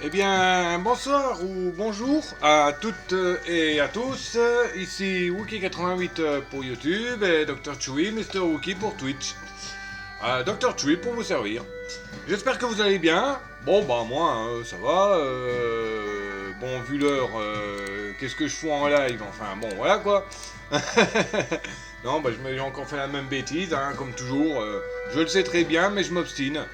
Eh bien, bonsoir ou bonjour à toutes et à tous. Ici Wookie88 pour YouTube et Dr. Chewy, Mr. Wookie pour Twitch. Dr. Chewy pour vous servir. J'espère que vous allez bien. Bon, bah moi, ça va. Bon, vu l'heure, qu'est-ce que je fous en live? Enfin, bon, voilà quoi. Non, bah j'ai encore fait la même bêtise, hein, comme toujours. Je le sais très bien, mais je m'obstine.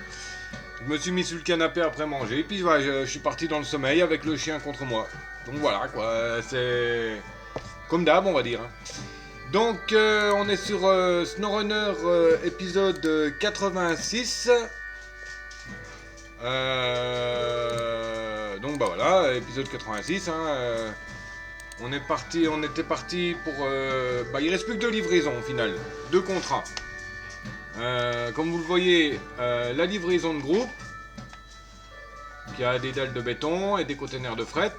Je me suis mis sur le canapé après manger, puis voilà, je suis parti dans le sommeil avec le chien contre moi. Donc voilà quoi, c'est comme d'hab on va dire. Donc on est sur SnowRunner épisode 86. Donc bah voilà, épisode 86. On était parti pour... il reste plus que 2 livraisons au final, 2 contrats. Comme vous le voyez, la livraison de groupe, qui a des dalles de béton et des containers de fret,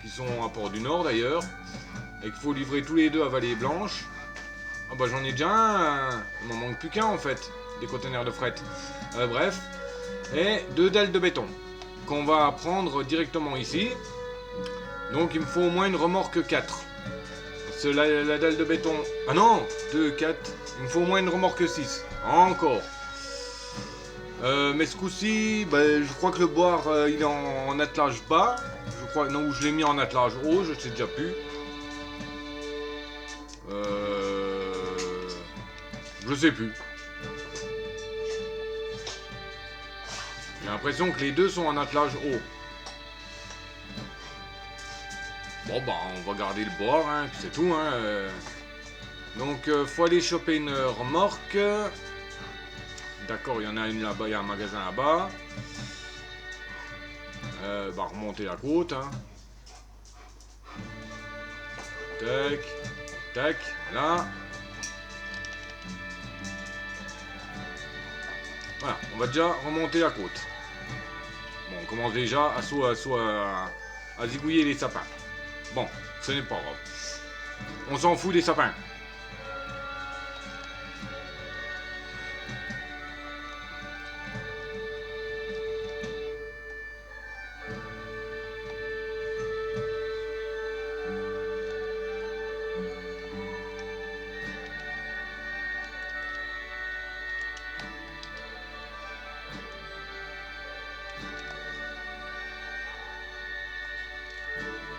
qui sont à Port-du-Nord d'ailleurs, et qu'il faut livrer tous les deux à Vallée Blanche. Ah bah j'en ai déjà un, il m'en manque plus qu'un en fait, des containers de fret. Bref, et 2 dalles de béton, qu'on va prendre directement ici. Donc il me faut au moins une remorque 4. La dalle de béton... Ah non 2, 4... Il me faut au moins une remorque 6. Encore. Mais ce coup-ci, je crois que le boire il est en attelage bas. Je crois, non, je l'ai mis en attelage haut, je sais déjà plus. Je sais plus. J'ai l'impression que les deux sont en attelage haut. Bon bah on va garder le boire, hein, puis c'est tout. Donc faut aller choper une remorque. D'accord, il y en a une là-bas, il y a un magasin là-bas. Remonter la côte. Tac, tac, là. Voilà, on va déjà remonter la côte. Bon, on commence déjà à zigouiller les sapins. Bon, ce n'est pas grave. On s'en fout des sapins.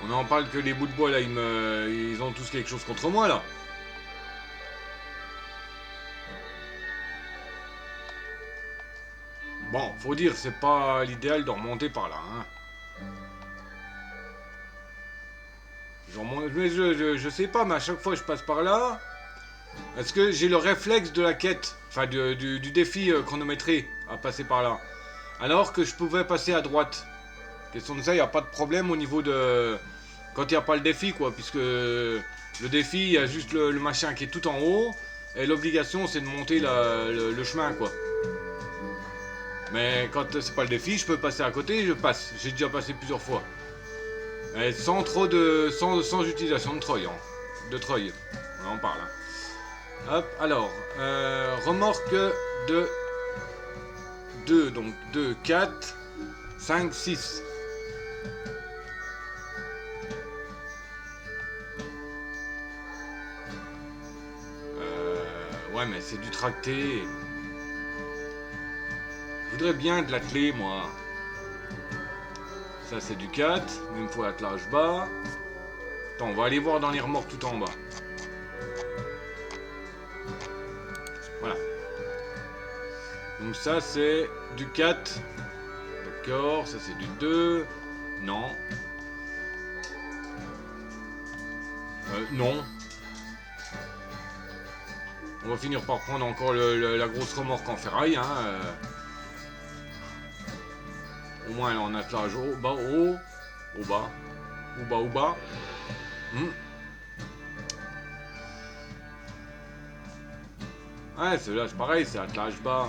On en parle que les bouts de bois là, ils ont tous quelque chose contre moi là. Bon, faut dire, c'est pas l'idéal de remonter par là. Je sais pas, mais à chaque fois que je passe par là, est-ce que j'ai le réflexe de la quête, enfin du défi chronométré à passer par là, alors que je pouvais passer à droite. Question de ça, il n'y a pas de problème au niveau de... Quand il n'y a pas le défi, quoi, puisque le défi, il y a juste le machin qui est tout en haut, et l'obligation, c'est de monter le chemin, quoi. Mais quand c'est pas le défi, je peux passer à côté, je passe. J'ai déjà passé plusieurs fois. Et sans trop de... sans utilisation de treuil, de treuil. On en parle, Hop, alors, remorque de 2, donc 2, 4, 5, 6. Ouais, mais c'est du tracté. Je voudrais bien de l'attelé, moi. Ça, c'est du 4, mais il me faut l'attelage bas. Attends, on va aller voir dans les remorques tout en bas. Voilà. Donc ça, c'est du 4. D'accord, ça c'est du 2. Non. Non. On va finir par prendre encore la grosse remorque en ferraille. Au moins elle est en attelage au bas, au bas. Au bas. Ouais, celui-là c'est pareil, c'est attelage bas.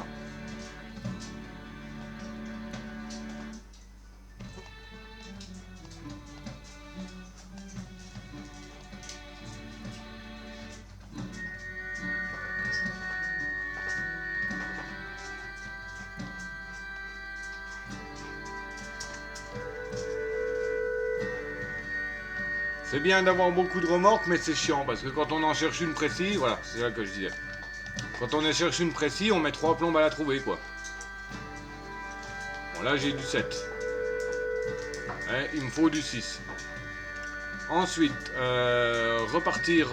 C'est bien d'avoir beaucoup de remorques, mais c'est chiant, parce que quand on en cherche une précise, voilà, c'est ça que je disais. Quand on en cherche une précise, on met 3 plombes à la trouver, quoi. Bon, là, j'ai du 7. Il me faut du 6. Ensuite, repartir...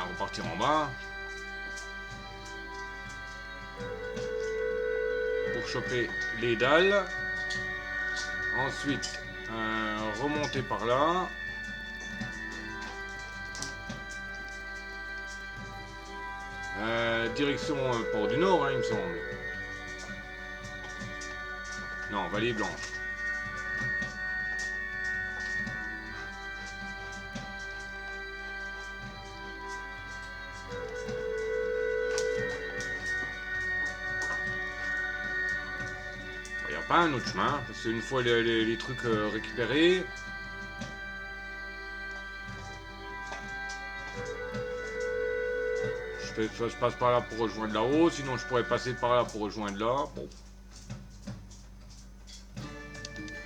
repartir en bas. Pour choper les dalles. Ensuite, remonter par là. Direction Port du Nord, hein, il me semble. Non, Vallée Blanche. Il n'y a pas un autre chemin, parce qu'une fois les trucs récupérés... Soit je passe par là pour rejoindre là-haut, sinon je pourrais passer par là pour rejoindre là. Bon.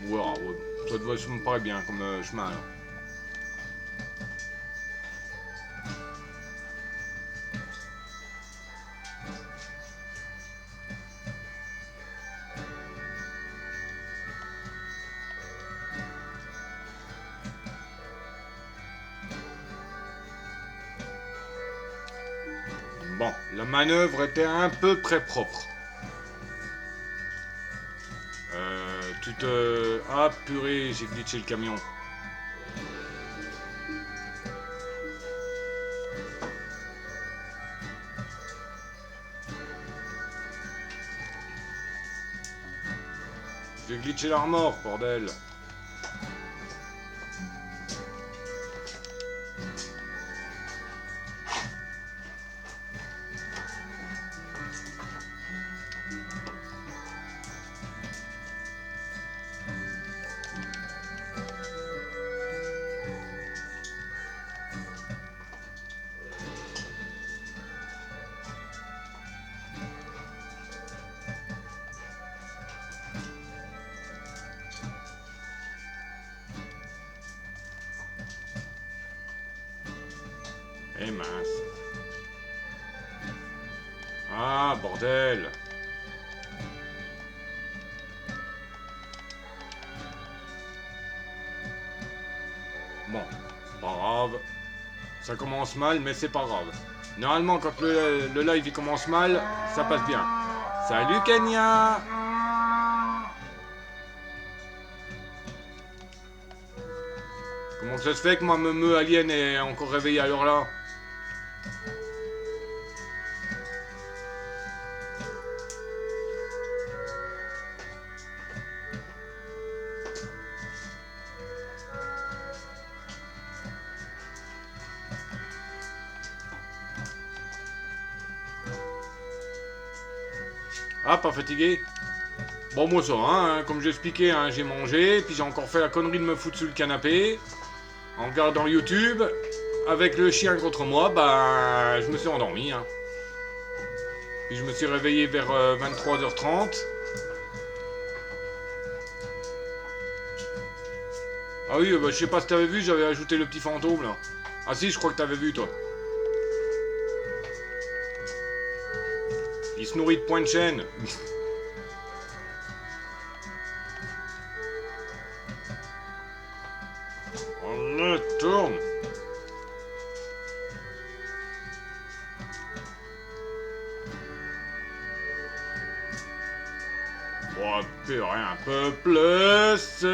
Voilà, ouais. Ça me paraît bien comme chemin là. Bon, la manœuvre était un peu très propre. Ah purée, j'ai glitché le camion. J'ai glitché la remorque, bordel. Eh mince. Ah, bordel. Bon, pas grave. Ça commence mal, mais c'est pas grave. Normalement, quand le live il commence mal, ça passe bien. Salut Kenya. Comment ça se fait que ma meumeu alien est encore réveillée à l'heure là? Ah, pas fatigué? Bon, moi ça, hein, comme j'expliquais, hein, j'ai mangé, puis j'ai encore fait la connerie de me foutre sous le canapé, en regardant YouTube, avec le chien contre moi, bah, je me suis endormi, hein. Puis je me suis réveillé vers 23h30. Ah oui, bah, je sais pas si t'avais vu, j'avais ajouté le petit fantôme, là. Ah si, je crois que t'avais vu, toi. Il se nourrit de points de chaîne. On tourne. Oh, purée, un peu plus.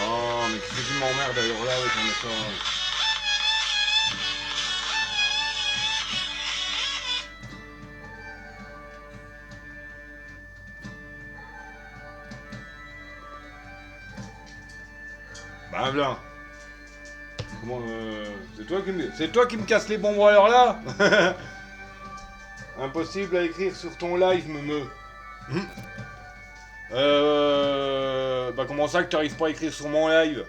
Oh, mais qu'est-ce qui m'emmerde alors là avec mon effort. Ah, blanc. Comment, c'est toi qui me casse les bonbons alors là. Impossible à écrire sur ton live, me. Bah comment ça que tu n'arrives pas à écrire sur mon live?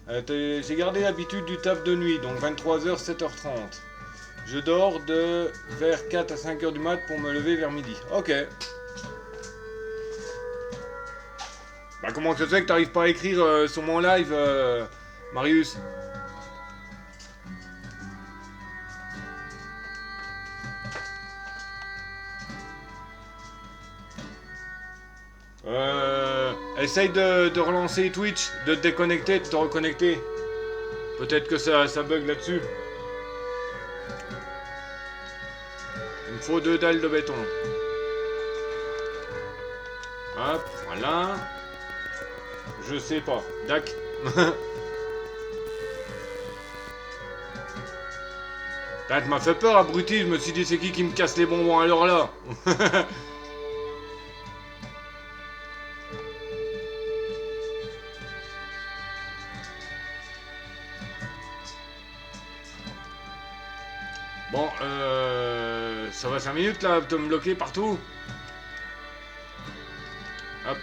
J'ai gardé l'habitude du taf de nuit, donc 23h, 7h30. Je dors de vers 4 à 5h du mat pour me lever vers midi. Ok. Bah comment ça se fait que t'arrives pas à écrire sur mon live, Marius? Essaye de relancer Twitch, de te déconnecter, de te reconnecter. Peut-être que ça bug là-dessus. Il me faut 2 dalles de béton. Hop, voilà. Je sais pas. Dac. Tu m'as fait peur, abruti. Je me suis dit, c'est qui me casse les bonbons à l'heure là? Bon, ça va 5 minutes là, de me bloquer partout. Hop.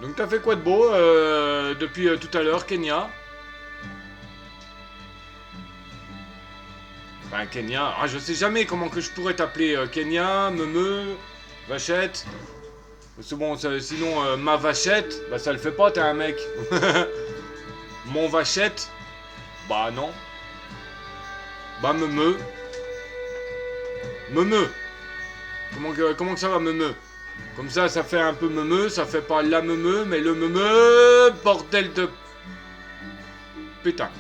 Donc t'as fait quoi de beau depuis tout à l'heure, Kenya? Enfin, Kenya, je sais jamais comment que je pourrais t'appeler. Kenya, Meumeu, Vachette. C'est bon, sinon, ma Vachette, bah ça le fait pas, t'es un mec. Mon Vachette, bah non. Bah Meumeu. Meumeu. Comment que ça va, Meumeu? Comme ça fait un peu Meumeu, ça fait pas la Meumeu, mais le Meumeu, bordel de... Putain.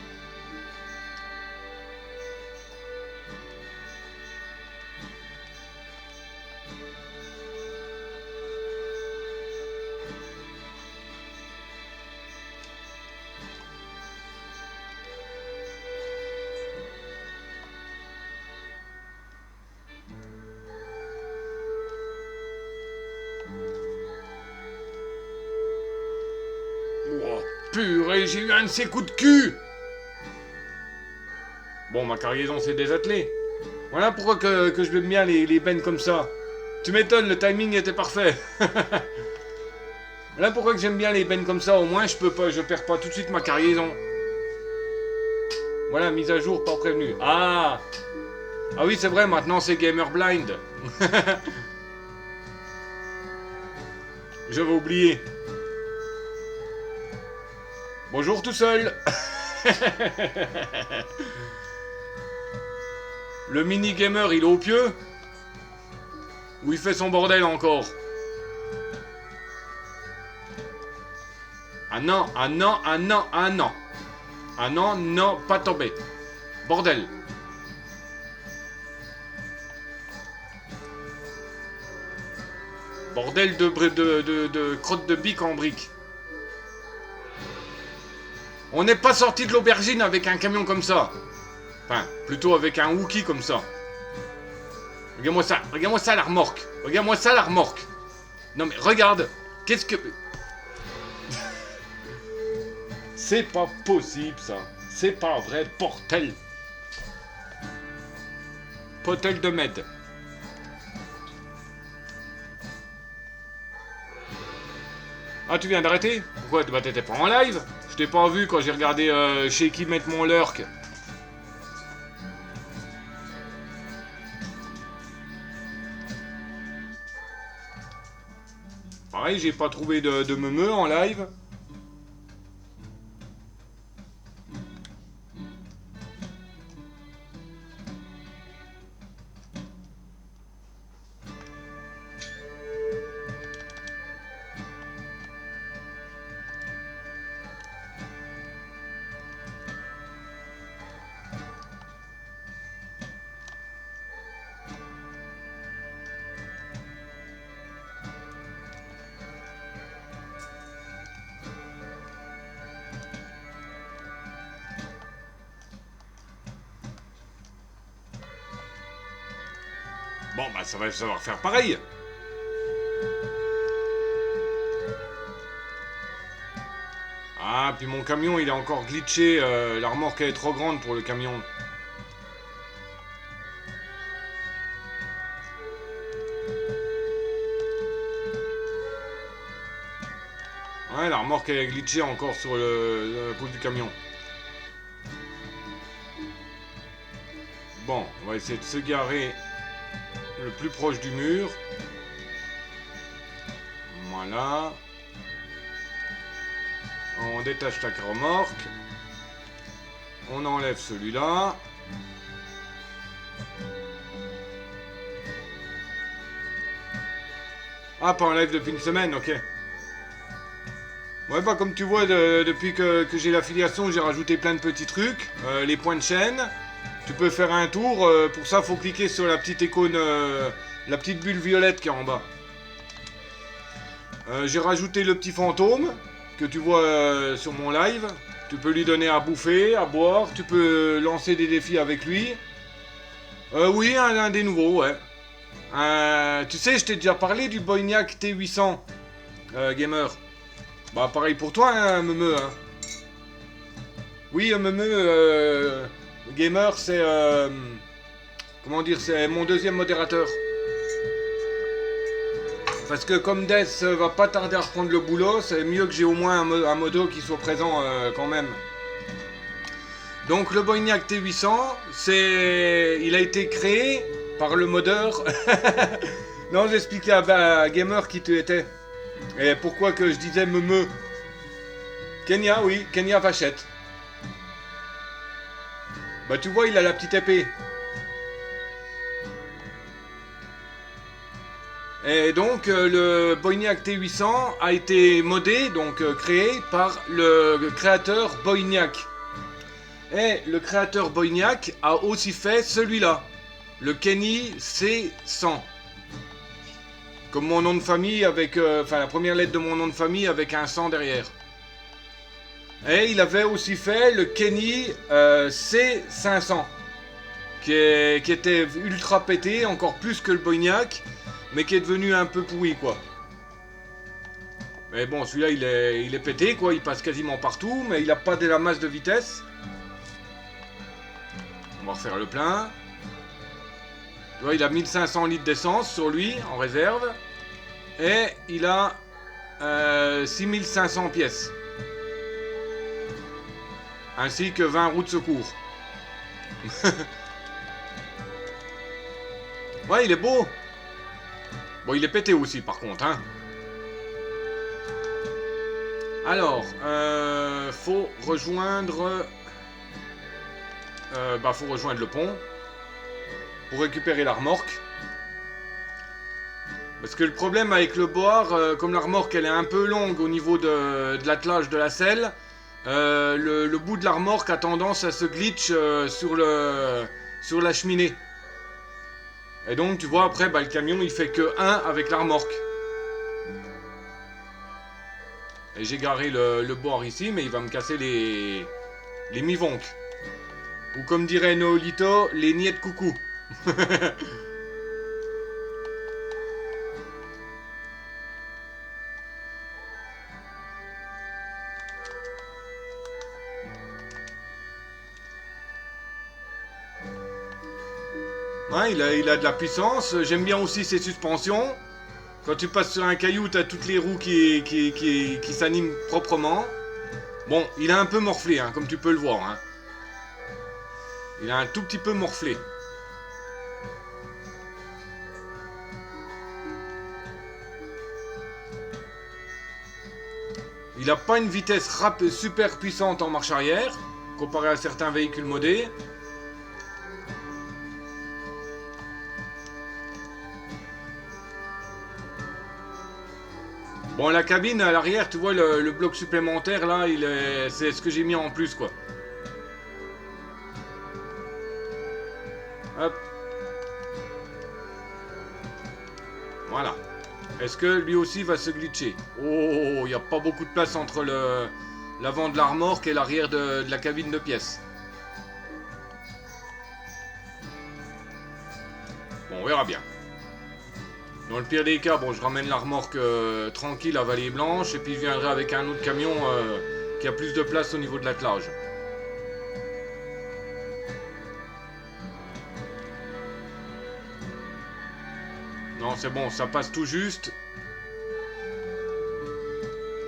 Oh, purée, j'ai eu un de ces coups de cul. Bon, ma cargaison s'est désattelée. Voilà pourquoi que je l'aime bien les bennes comme ça. Tu m'étonnes, le timing était parfait. Voilà pourquoi que j'aime bien les bennes comme ça, au moins je perds pas tout de suite ma cargaison. Voilà, mise à jour, pas prévenu. Ah oui, c'est vrai, maintenant c'est Gamer Blind. J'avais oublié. Bonjour tout seul. Le mini gamer, il est au pieu? Ou il fait son bordel encore? Ah non, ah non, ah non, ah non. Ah non, non, pas tombé. Bordel. Bordel de crotte de bique en brique. On n'est pas sorti de l'aubergine avec un camion comme ça. Enfin, plutôt avec un Wookie comme ça. Regarde-moi ça la remorque. Regarde-moi ça la remorque. Non mais regarde, qu'est-ce que... C'est pas possible ça. C'est pas vrai, portel. Potel de med. Ah, tu viens d'arrêter? Pourquoi? Bah t'étais pas en live? Je t'ai pas vu quand j'ai regardé chez qui mettre mon lurk. Pareil, j'ai pas trouvé de meumeu en live. Bon, bah ça va faire pareil. Ah, puis mon camion, il est encore glitché. La remorque, elle est trop grande pour le camion. Ouais, la remorque, elle est glitchée encore sur la pousse du camion. Bon, on va essayer de se garer le plus proche du mur. Voilà. On détache ta remorque. On enlève celui-là. Ah, pas en live depuis une semaine, ok. Ouais, bah comme tu vois, depuis que j'ai l'affiliation, j'ai rajouté plein de petits trucs. Les points de chaîne. Tu peux faire un tour. Pour ça, faut cliquer sur la petite icône, la petite bulle violette qui est en bas. J'ai rajouté le petit fantôme que tu vois sur mon live. Tu peux lui donner à bouffer, à boire. Tu peux lancer des défis avec lui. Oui, un des nouveaux, ouais. Tu sais, je t'ai déjà parlé du Boignac T800 Gamer. Bah pareil pour toi, hein, Memeux. Hein. Oui, Memeux Gamer, c'est... comment dire, c'est mon deuxième modérateur. Parce que comme Death va pas tarder à reprendre le boulot, c'est mieux que j'ai au moins un modo qui soit présent quand même. Donc le Boignac T800, il a été créé par le modeur. Non, j'expliquais à Gamer qui tu étais. Et pourquoi que je disais Memeux. Kenya, oui, Kenya Vachette. Bah tu vois, il a la petite épée. Et donc le Boignac T800 a été modé, donc créé par le créateur Boignac. Et le créateur Boignac a aussi fait celui-là, le Kenny C100. Comme mon nom de famille avec, enfin la première lettre de mon nom de famille avec un 100 derrière. Et il avait aussi fait le Kenny C500, qui était ultra pété, encore plus que le Boignac, mais qui est devenu un peu pourri quoi. Mais bon, celui-là il est pété quoi, il passe quasiment partout, mais il a pas de la masse de vitesse. On va refaire le plein. Tu vois, il a 1500 litres d'essence sur lui, en réserve. Et il a 6500 pièces. Ainsi que 20 roues de secours. Ouais, il est beau. Bon, il est pété aussi, par contre, hein. Alors, faut rejoindre... faut rejoindre le pont. Pour récupérer la remorque. Parce que le problème avec le board, comme la remorque elle est un peu longue au niveau de l'attelage de la selle, le bout de la remorque a tendance à se glitch sur la cheminée. Et donc tu vois après le camion il fait que 1 avec la remorque. Et j'ai garé le board ici mais il va me casser les mivonques. Ou comme dirait Noolito, les niais de coucou. Ouais, il a de la puissance. J'aime bien aussi ses suspensions. Quand tu passes sur un caillou, tu as toutes les roues qui s'animent proprement. Bon, il a un peu morflé, hein, comme tu peux le voir. Hein. Il a un tout petit peu morflé. Il n'a pas une vitesse super puissante en marche arrière, comparé à certains véhicules modés. Bon, la cabine à l'arrière, tu vois le bloc supplémentaire là, c'est ce que j'ai mis en plus quoi. Hop. Voilà. Est-ce que lui aussi va se glitcher? Oh, il n'y a pas beaucoup de place entre l'avant de la remorque et l'arrière de la cabine de pièces. Bon, on verra bien. Dans le pire des cas, bon, je ramène la remorque tranquille à Vallée Blanche et puis je viendrai avec un autre camion qui a plus de place au niveau de l'attelage. Non, c'est bon, ça passe tout juste.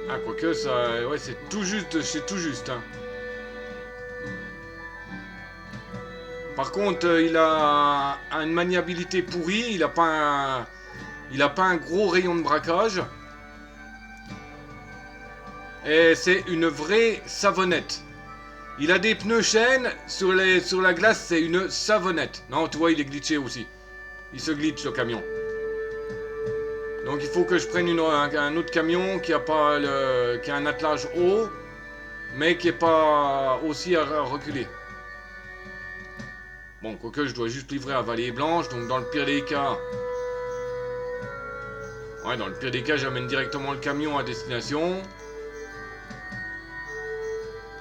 Ah, quoique, ça... Ouais, c'est tout juste, c'est tout juste, hein. Par contre, il a une maniabilité pourrie, il a pas un gros rayon de braquage. Et c'est une vraie savonnette. Il a des pneus chaînes, sur la glace, c'est une savonnette. Non, tu vois, il est glitché aussi. Il se glitch, le camion. Donc il faut que je prenne un autre camion qui a un attelage haut, mais qui n'est pas aussi à reculer. Bon, quoique je dois juste livrer à Vallée Blanche, donc dans le pire des cas... Ouais, dans le pire des cas, j'amène directement le camion à destination.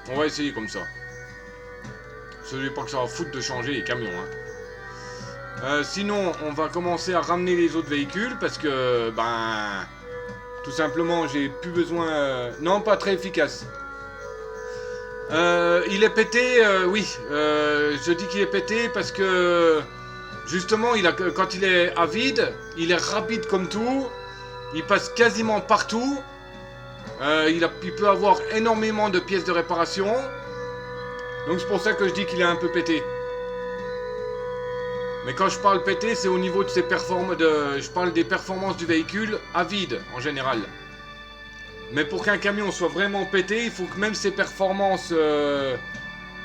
On va essayer comme ça. Je ne sais pas que ça va foutre de changer les camions, hein. Sinon, on va commencer à ramener les autres véhicules parce que, ben, tout simplement, j'ai plus besoin... non, pas très efficace. Il est pété, oui. Je dis qu'il est pété parce que, justement, quand il est à vide, il est rapide comme tout. Il passe quasiment partout. Il peut avoir énormément de pièces de réparation. Donc c'est pour ça que je dis qu'il est un peu pété. Mais quand je parle pété, c'est au niveau de ses performances. Je parle des performances du véhicule à vide, en général. Mais pour qu'un camion soit vraiment pété, il faut que même ses performances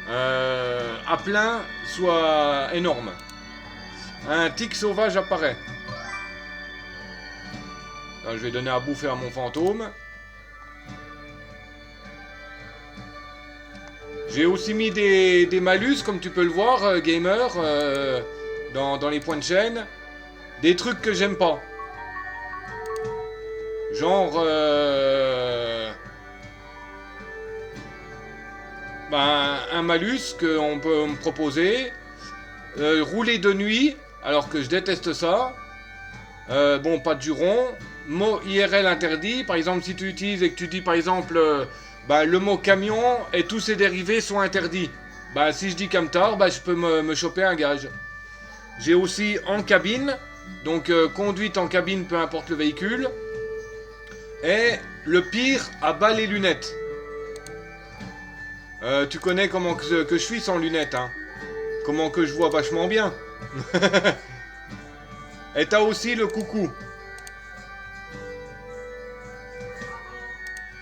à plein soient énormes. Un tic sauvage apparaît. Là, je vais donner à bouffer à mon fantôme. J'ai aussi mis des malus, comme tu peux le voir, gamer, dans les points de chaîne. Des trucs que j'aime pas. Genre... un malus qu'on peut me proposer. Rouler de nuit, alors que je déteste ça. Bon, pas de juron. Mot IRL interdit. Par exemple, si tu utilises et que tu dis, par exemple, le mot camion et tous ses dérivés sont interdits. Si je dis camtar, je peux me choper un gage. J'ai aussi en cabine. Donc, conduite en cabine, peu importe le véhicule. Et le pire, à bas les lunettes. Tu connais comment que je suis sans lunettes, hein. Comment que je vois vachement bien. Et t'as aussi le coucou.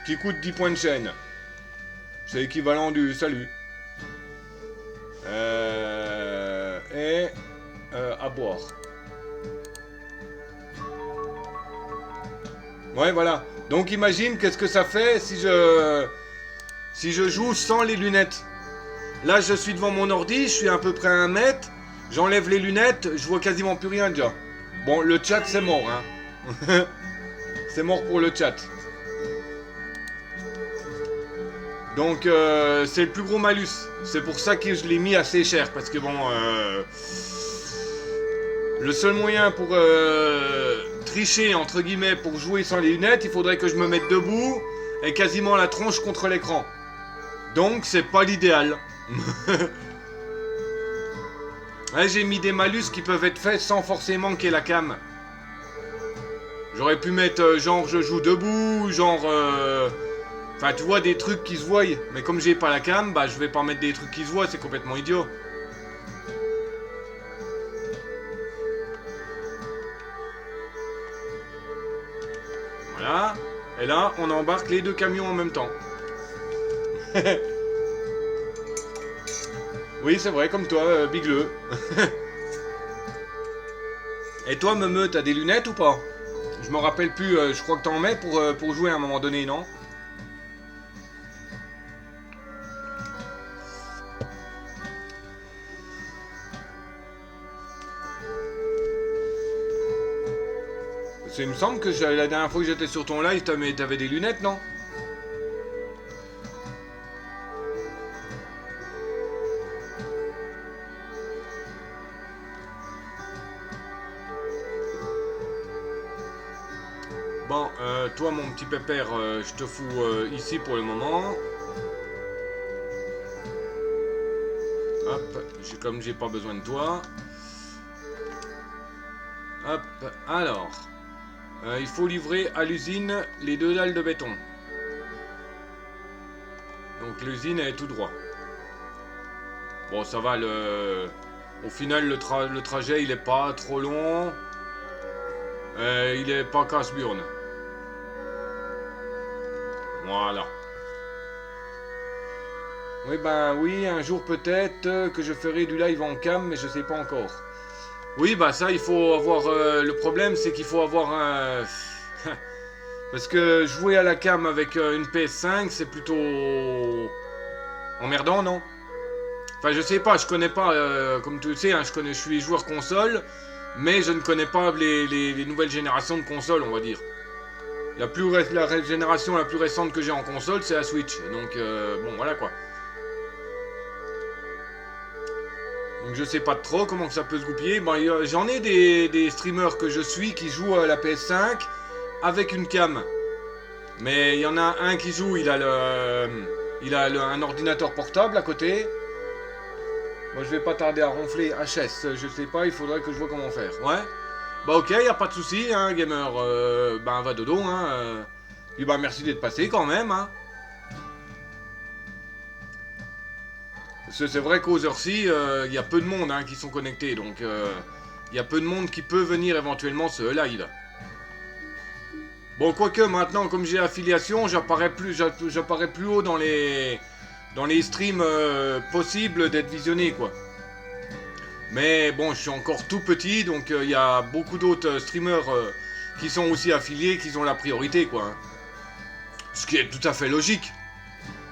Qui coûte 10 points de chaîne. C'est l'équivalent du salut. À boire. Ouais, voilà. Donc imagine qu'est-ce que ça fait si je joue sans les lunettes. Là, je suis devant mon ordi, je suis à peu près à 1 mètre. J'enlève les lunettes, je vois quasiment plus rien déjà. Bon, le chat, c'est mort, hein. C'est mort pour le chat. Donc, c'est le plus gros malus. C'est pour ça que je l'ai mis assez cher. Parce que bon, le seul moyen pour tricher, entre guillemets, pour jouer sans les lunettes, il faudrait que je me mette debout et quasiment la tronche contre l'écran. Donc, c'est pas l'idéal. Ouais, j'ai mis des malus qui peuvent être faits sans forcément qu'il y ait la cam. J'aurais pu mettre genre je joue debout, genre... Enfin, tu vois, des trucs qui se voient. Mais comme j'ai pas la cam, je vais pas mettre des trucs qui se voient, c'est complètement idiot. Voilà. Et là, on embarque les deux camions en même temps. Oui, c'est vrai, comme toi, Bigleux. Et toi, Meumeu, t'as des lunettes ou pas? Je me rappelle plus, je crois que t'en mets pour jouer à un moment donné, non? Il me semble que la dernière fois que j'étais sur ton live, t'avais des lunettes, non? Toi, mon petit pépère, je te fous ici pour le moment. Hop, comme j'ai pas besoin de toi. Hop, alors. Il faut livrer à l'usine les 2 dalles de béton. Donc l'usine est tout droit. Bon, ça va, au final, le trajet, il est pas trop long. Il est pas casse-burne. Voilà. Oui, ben oui, un jour peut-être que je ferai du live en cam, mais je sais pas encore. Oui, bah ça, il faut avoir... le problème, c'est qu'il faut avoir un... Parce que jouer à la cam avec une PS5, c'est plutôt... emmerdant, non? Enfin, je sais pas, je connais pas, comme tu le sais, hein, je suis joueur console, mais je ne connais pas les nouvelles générations de consoles, on va dire. La génération la plus récente que j'ai en console, c'est la Switch. Donc, bon, voilà quoi. Donc, je sais pas trop comment ça peut se goupiller. Bon, j'en ai des streamers que je suis qui jouent à la PS5 avec une cam. Mais il y en a un qui joue, il a un ordinateur portable à côté. Moi, je vais pas tarder à ronfler HS, je sais pas, il faudrait que je vois comment faire. Ouais. Bah ok, y a pas de souci, hein, gamer. Ben va dodo, hein. Puis bah merci d'être passé quand même, hein. Parce que c'est vrai qu'aux heures-ci, il y a peu de monde hein, qui sont connectés, donc il y a peu de monde qui peut venir éventuellement ce live. Bon, quoique maintenant, comme j'ai affiliation, j'apparais plus haut dans les streams possibles d'être visionné, quoi. Mais bon, je suis encore tout petit, donc il y a beaucoup d'autres streamers qui sont aussi affiliés, qui ont la priorité, quoi. Hein. Ce qui est tout à fait logique,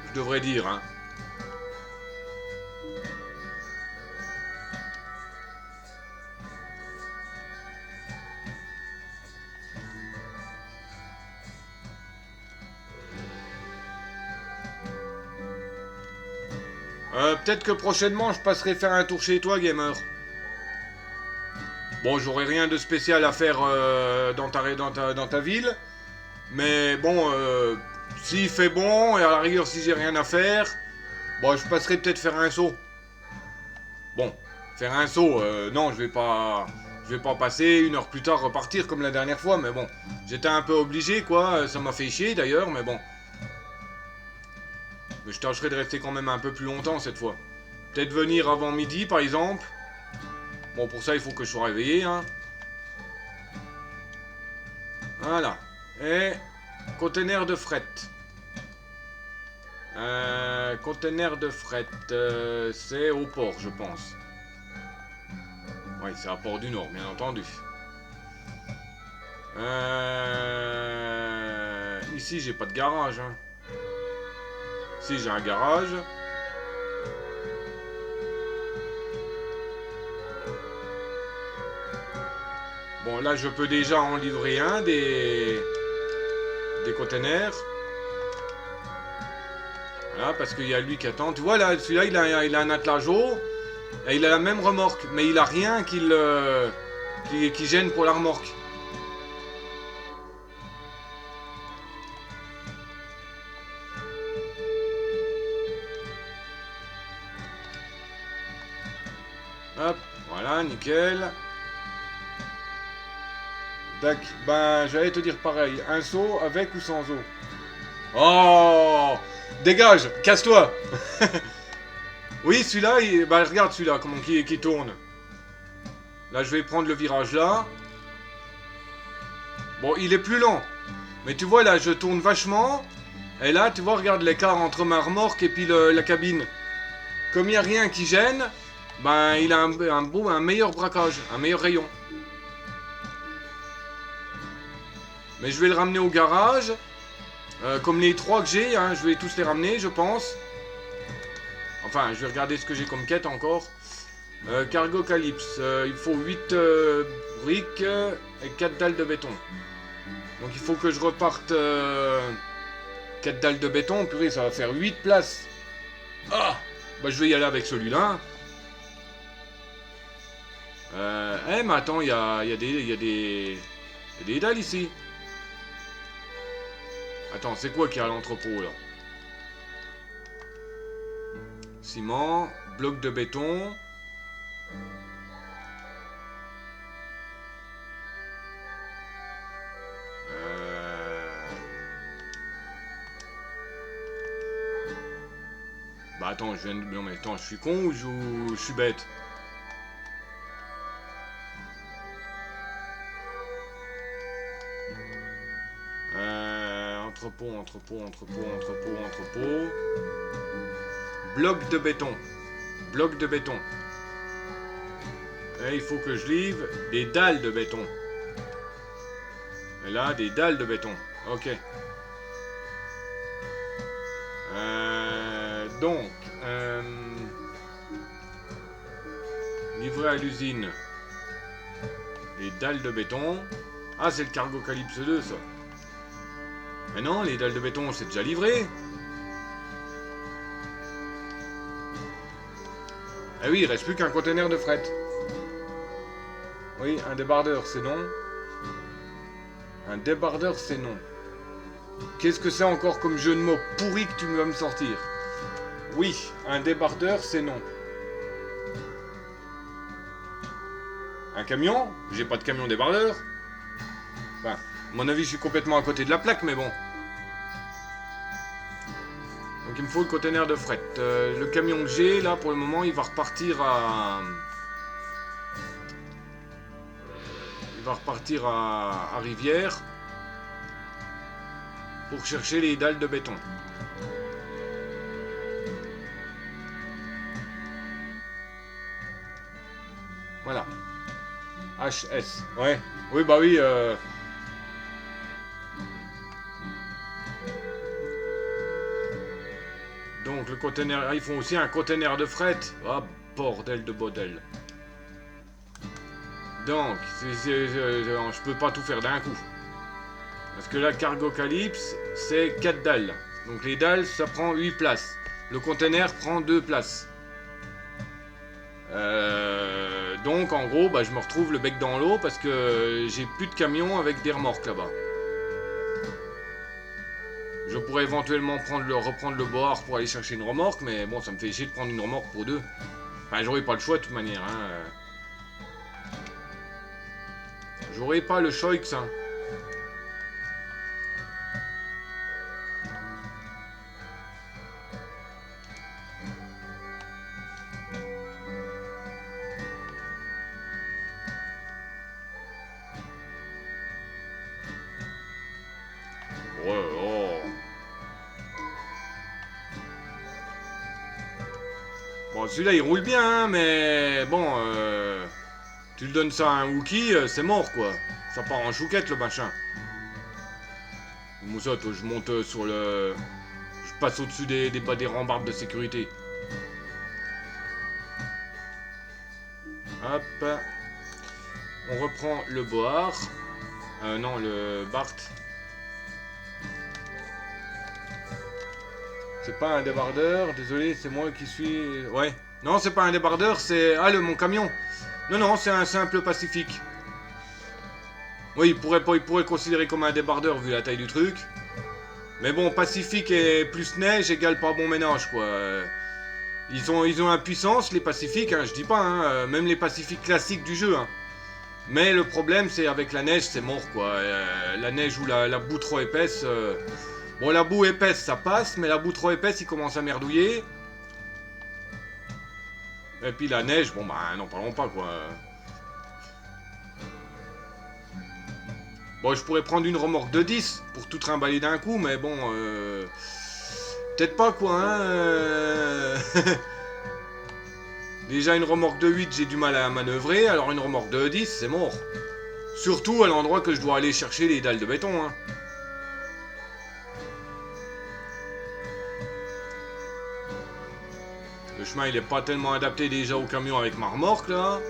je devrais dire, hein. Peut-être que prochainement, je passerai faire un tour chez toi, gamer. Bon, j'aurai rien de spécial à faire dans ta ville. Mais bon, s'il fait bon, et à la rigueur, si j'ai rien à faire, bon, je passerai peut-être faire un saut. Bon, faire un saut, non, je vais pas passer 1 heure plus tard repartir comme la dernière fois, mais bon, j'étais un peu obligé, quoi. Ça m'a fait chier d'ailleurs, mais bon. Mais je tâcherai de rester quand même un peu plus longtemps cette fois. Peut-être venir avant midi, par exemple. Bon, pour ça, il faut que je sois réveillé, hein. Voilà. Et... conteneur de fret. Conteneur de fret. C'est au port, je pense. Oui, c'est à Port du Nord, bien entendu. Ici, j'ai pas de garage, hein. Si, j'ai un garage. Bon, là, je peux déjà en livrer un des containers. Voilà, parce qu'il y a lui qui attend. Tu vois, là, celui-là, il a un attelage haut. Et il a la même remorque. Mais il a rien qui gêne pour la remorque. Hop, voilà, nickel. Tac, ben j'allais te dire pareil, un seau avec ou sans eau. Oh, dégage, casse-toi. Oui, celui-là, bah regarde celui-là, comment qui tourne. Là, je vais prendre le virage là. Bon, il est plus lent. Mais tu vois, là, je tourne vachement. Et là, tu vois, regarde l'écart entre ma remorque et puis la cabine. Comme il n'y a rien qui gêne, ben il a un meilleur braquage, un meilleur rayon. Mais je vais le ramener au garage. Comme les 3 que j'ai, hein, je vais tous les ramener, je pense. Enfin, je vais regarder ce que j'ai comme quête encore. Cargo Calypse. Il faut 8 briques et 4 dalles de béton. Donc il faut que je reparte 4 dalles de béton. Purée, ça va faire 8 places. Ah, bah je vais y aller avec celui-là. Mais attends, il y a des dalles ici. Attends, c'est quoi qui est à l'entrepôt là? Ciment, bloc de béton. Bah attends, je viens de... Non mais attends, je suis con ou je suis bête? Entrepôt. Bloc de béton. Bloc de béton. Et il faut que je livre des dalles de béton. Et là, des dalles de béton. Ok. Donc, livré à l'usine. Les dalles de béton. Ah, c'est le Cargo Calypse 2, ça. Mais non, les dalles de béton, c'est déjà livré. Eh oui, il reste plus qu'un conteneur de fret. Oui, un débardeur, c'est non. Un débardeur, c'est non. Qu'est-ce que c'est encore comme jeu de mots pourri que tu vas me sortir? Oui, un débardeur, c'est non. Un camion? J'ai pas de camion débardeur. Enfin, à mon avis, je suis complètement à côté de la plaque, mais bon. Donc il me faut le conteneur de fret. Le camion que j'ai, là, pour le moment, il va repartir à... Rivière pour chercher les dalles de béton. Voilà. HS. Ouais. Oui, bah oui. Donc le conteneur... ils font aussi un conteneur de fret. Ah, bordel de bordel. Donc, je peux pas tout faire d'un coup. Parce que la Cargo Calypse, c'est 4 dalles. Donc les dalles, ça prend 8 places. Le conteneur prend 2 places. Donc en gros, bah, je me retrouve le bec dans l'eau parce que j'ai plus de camion avec des remorques là-bas. Je pourrais éventuellement reprendre le bord pour aller chercher une remorque, mais bon, ça me fait chier de prendre une remorque pour deux. Enfin, j'aurais pas le choix de toute manière. Hein. J'aurais pas le choix que ça. Bon, celui-là, il roule bien, hein, mais bon, tu le donnes ça à un Wookie, c'est mort, quoi. Ça part en chouquette, le machin. Moussa, je monte sur le... Je passe au-dessus des rambardes de sécurité. Hop. On reprend le Boar. Non, le Bart. C'est pas un débardeur, désolé, c'est moi qui suis... Ouais. Non, c'est pas un débardeur, c'est... Ah, mon camion. Non, non, c'est un simple Pacifique. Oui, il pourrait le considérer comme un débardeur vu la taille du truc. Mais bon, Pacifique et plus neige égale pas bon ménage, quoi. Ils ont une puissance, les Pacifiques, hein, je dis pas, hein, même les Pacifiques classiques du jeu. Hein. Mais le problème, c'est avec la neige, c'est mort, quoi. La neige ou la boue trop épaisse... Bon, la boue épaisse, ça passe, mais la boue trop épaisse, il commence à merdouiller. Et puis la neige, bon, bah, n'en parlons pas, quoi. Bon, je pourrais prendre une remorque de 10 pour tout trimballer d'un coup, mais bon... Peut-être pas, quoi, hein. Déjà, une remorque de 8, j'ai du mal à manœuvrer, alors une remorque de 10, c'est mort. Surtout à l'endroit que je dois aller chercher les dalles de béton, hein. Le chemin, il est pas tellement adapté déjà au camion avec ma remorque, là.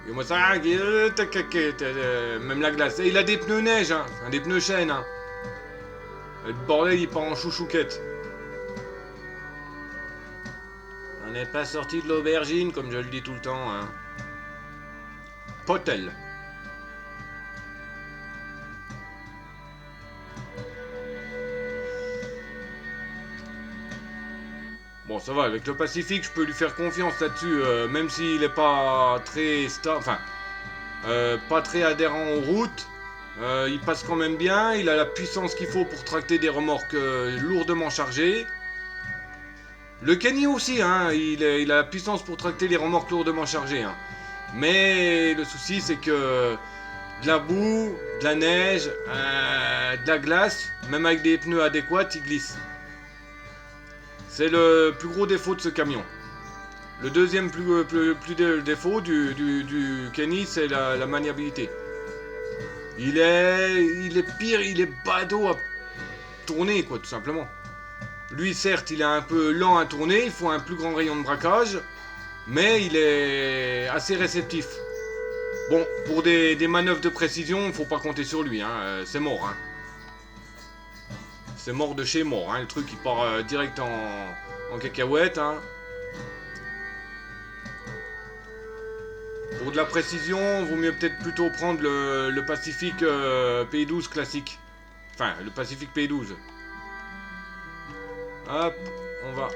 Et Comment ça? Même la glace. Et il a des pneus neige, hein. Des pneus chêne, hein. Le bordel, il part en chouchouquette. On n'est pas sorti de l'aubergine, comme je le dis tout le temps, hein. Potel. Bon, ça va, avec le Pacifique, je peux lui faire confiance là-dessus, même s'il n'est pas très pas très adhérent aux routes. Il passe quand même bien, il a la puissance qu'il faut pour tracter des remorques lourdement chargées. Le Kenny aussi, hein, il a la puissance pour tracter les remorques lourdement chargées. Hein. Mais le souci, c'est que de la boue, de la neige, de la glace, même avec des pneus adéquats, il glisse. C'est le plus gros défaut de ce camion. Le deuxième plus défaut du Kenny, c'est la maniabilité. Il est pire, il est badaud à tourner, quoi, tout simplement. Lui, certes, il est un peu lent à tourner, il faut un plus grand rayon de braquage, mais il est assez réceptif. Bon, pour des manœuvres de précision, faut pas compter sur lui, hein, c'est mort. Hein. C'est mort de chez mort, hein, le truc il part direct en cacahuète. Hein. Pour de la précision, vaut mieux peut-être plutôt prendre le Pacific P12 classique. Enfin, le Pacific P12. Hop, on va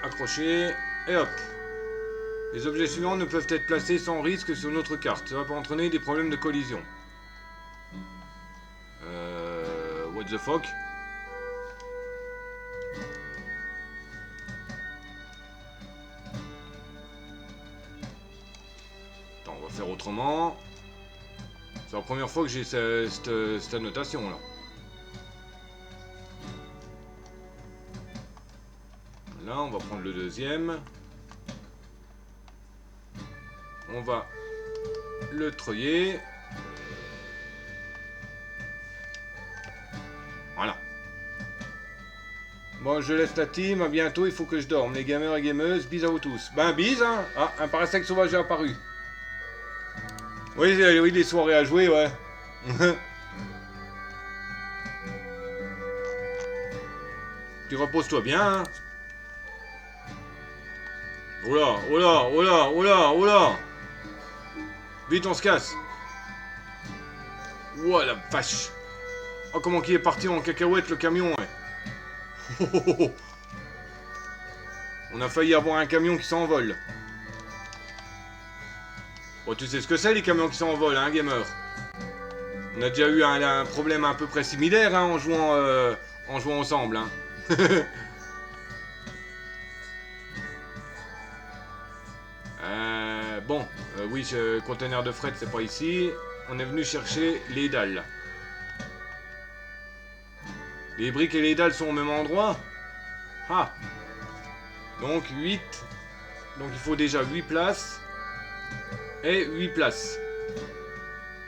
accrocher, et hop. Les objets suivants ne peuvent être placés sans risque sur notre carte. Ça va pas entraîner des problèmes de collision. What the fuck? Attends, on va faire autrement. C'est la première fois que j'ai cette annotation là. Là, on va prendre le deuxième. On va le treuiller. Voilà. Bon, je laisse la team. À bientôt. Il faut que je dorme. Les gamers et gameuses, bis à vous tous. Ben, bis, hein. Ah, un parasect sauvage est apparu. Oui, oui, des soirées à jouer, ouais. Tu reposes-toi bien, hein. Oula, oula, oula, oula, oula. Vite, on se casse. Ouah, la vache. Oh, comment qu'il est parti en cacahuète, le camion, ouais. On a failli avoir un camion qui s'envole. Bon, tu sais ce que c'est, les camions qui s'envolent, hein, gamer. On a déjà eu un problème à peu près similaire, hein, en jouant ensemble, hein. Bon, oui, conteneur de fret, c'est pas ici. On est venu chercher les dalles. Les briques et les dalles sont au même endroit. Ah. Donc 8. Donc il faut déjà 8 places. Et 8 places.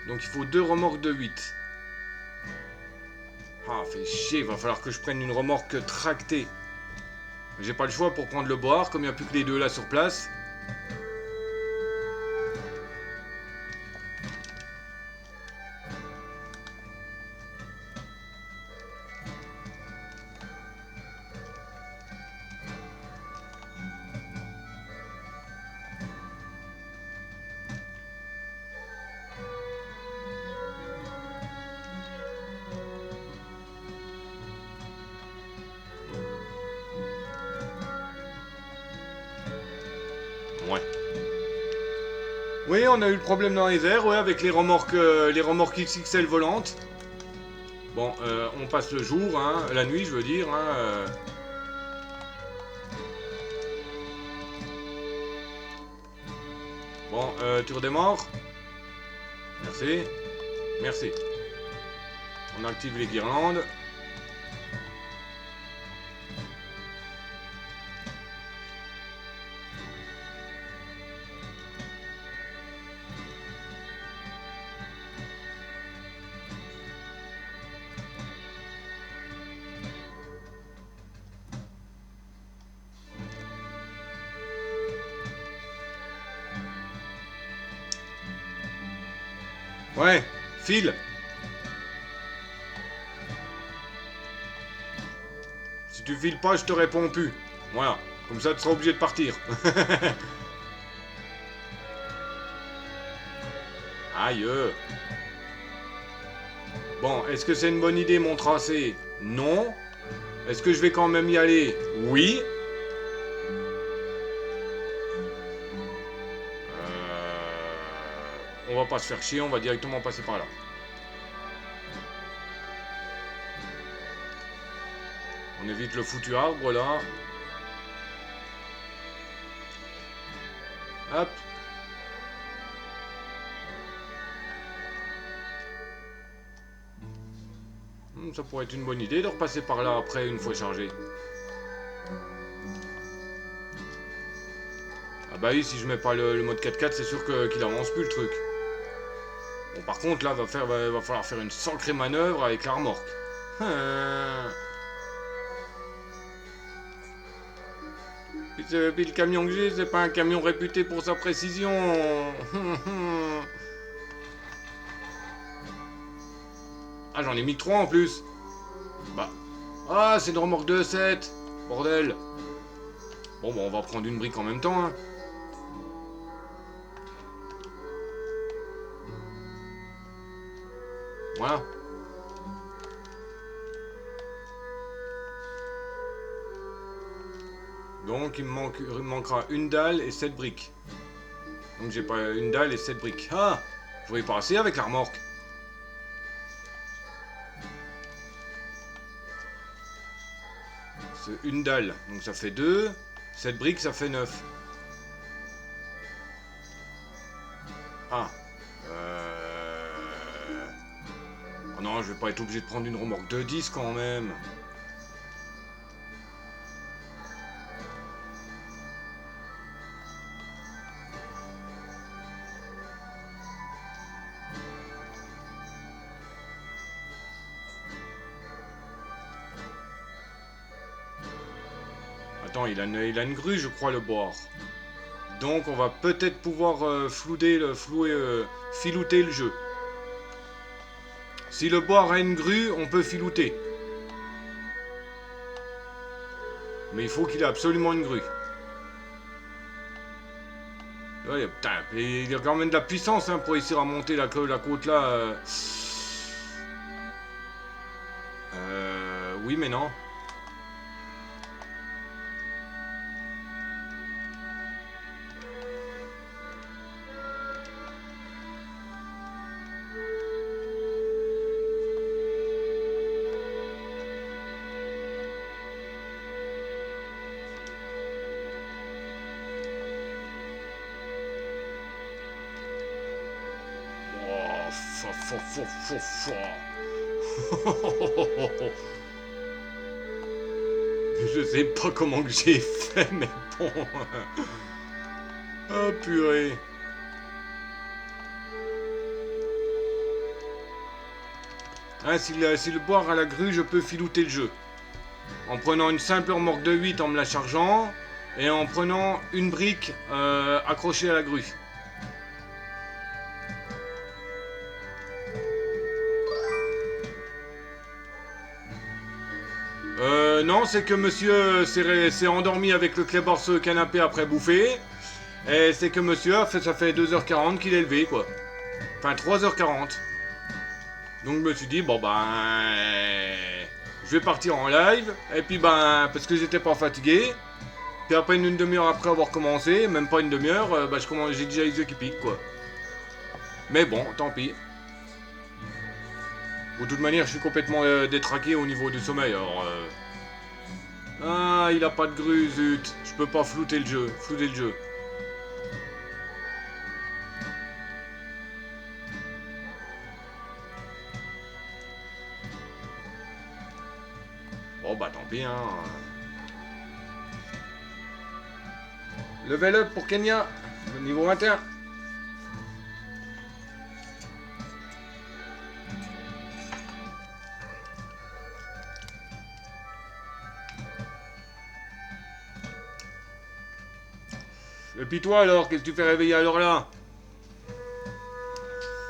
Donc il faut 2 remorques de 8. Ah, fait chier, va falloir que je prenne une remorque tractée. J'ai pas le choix pour prendre le boire, comme il n'y a plus que les deux là sur place. Ouais. Oui, on a eu le problème dans les airs, ouais, avec les remorques XXL volantes. Bon, on passe le jour, hein, la nuit, je veux dire. Hein, Bon, tu redémarres. Merci. Merci. On active les guirlandes. Ouais, file. Si tu files pas, je te réponds plus. Voilà, comme ça tu seras obligé de partir. Aïe. Bon, est-ce que c'est une bonne idée mon tracé? Non. Est-ce que je vais quand même y aller? Oui. On va pas se faire chier, on va directement passer par là. On évite le foutu arbre là. Hop. Ça pourrait être une bonne idée de repasser par là après une fois chargé. Ah bah oui, si je mets pas le mode 4x4, c'est sûr qu'il avance plus le truc. Bon, par contre, là, va falloir faire une sacrée manœuvre avec la remorque. Puis le camion que j'ai, c'est pas un camion réputé pour sa précision. Ah, j'en ai mis que 3 en plus. Bah. Ah, c'est une remorque de 7. Bordel. Bon, bah, on va prendre une brique en même temps, hein. Voilà. Donc, il me manquera une dalle et 7 briques. Donc, j'ai pas une dalle et 7 briques. Ah, je vais y passer avec la remorque. C'est une dalle. Donc, ça fait 2. 7 briques, ça fait 9. Ah. Oh non, je vais pas être obligé de prendre une remorque de 10 quand même. Attends, il a une grue, je crois, le boire. Donc, on va peut-être pouvoir filouter le jeu. Si le boire a une grue, on peut filouter. Mais il faut qu'il ait absolument une grue. Ouais, putain, il y a quand même de la puissance hein, pour réussir à monter la côte là. Oui, mais non. Je sais pas comment que j'ai fait, mais bon. Oh purée. Hein, si le boire à la grue, je peux filouter le jeu. En prenant une simple remorque de 8 en me la chargeant, et en prenant une brique accrochée à la grue. Non, c'est que monsieur s'est endormi avec le clébard sur le canapé après bouffer. Et c'est que monsieur, ça fait 2h40 qu'il est levé, quoi. Enfin, 3h40. Donc je me suis dit, bon ben... je vais partir en live. Et puis ben, parce que j'étais pas fatigué. Puis après une demi-heure après avoir commencé, même pas une demi-heure, j'ai déjà les yeux qui piquent, quoi. Mais bon, tant pis. De toute manière, je suis complètement détraqué au niveau du sommeil, alors... Ah, il a pas de grue, zut. Je peux pas flouter le jeu. Bon, bah tant pis, hein. Level up pour Kenya. Niveau 21. Et puis toi alors, qu'est-ce que tu fais réveiller à l'heure là?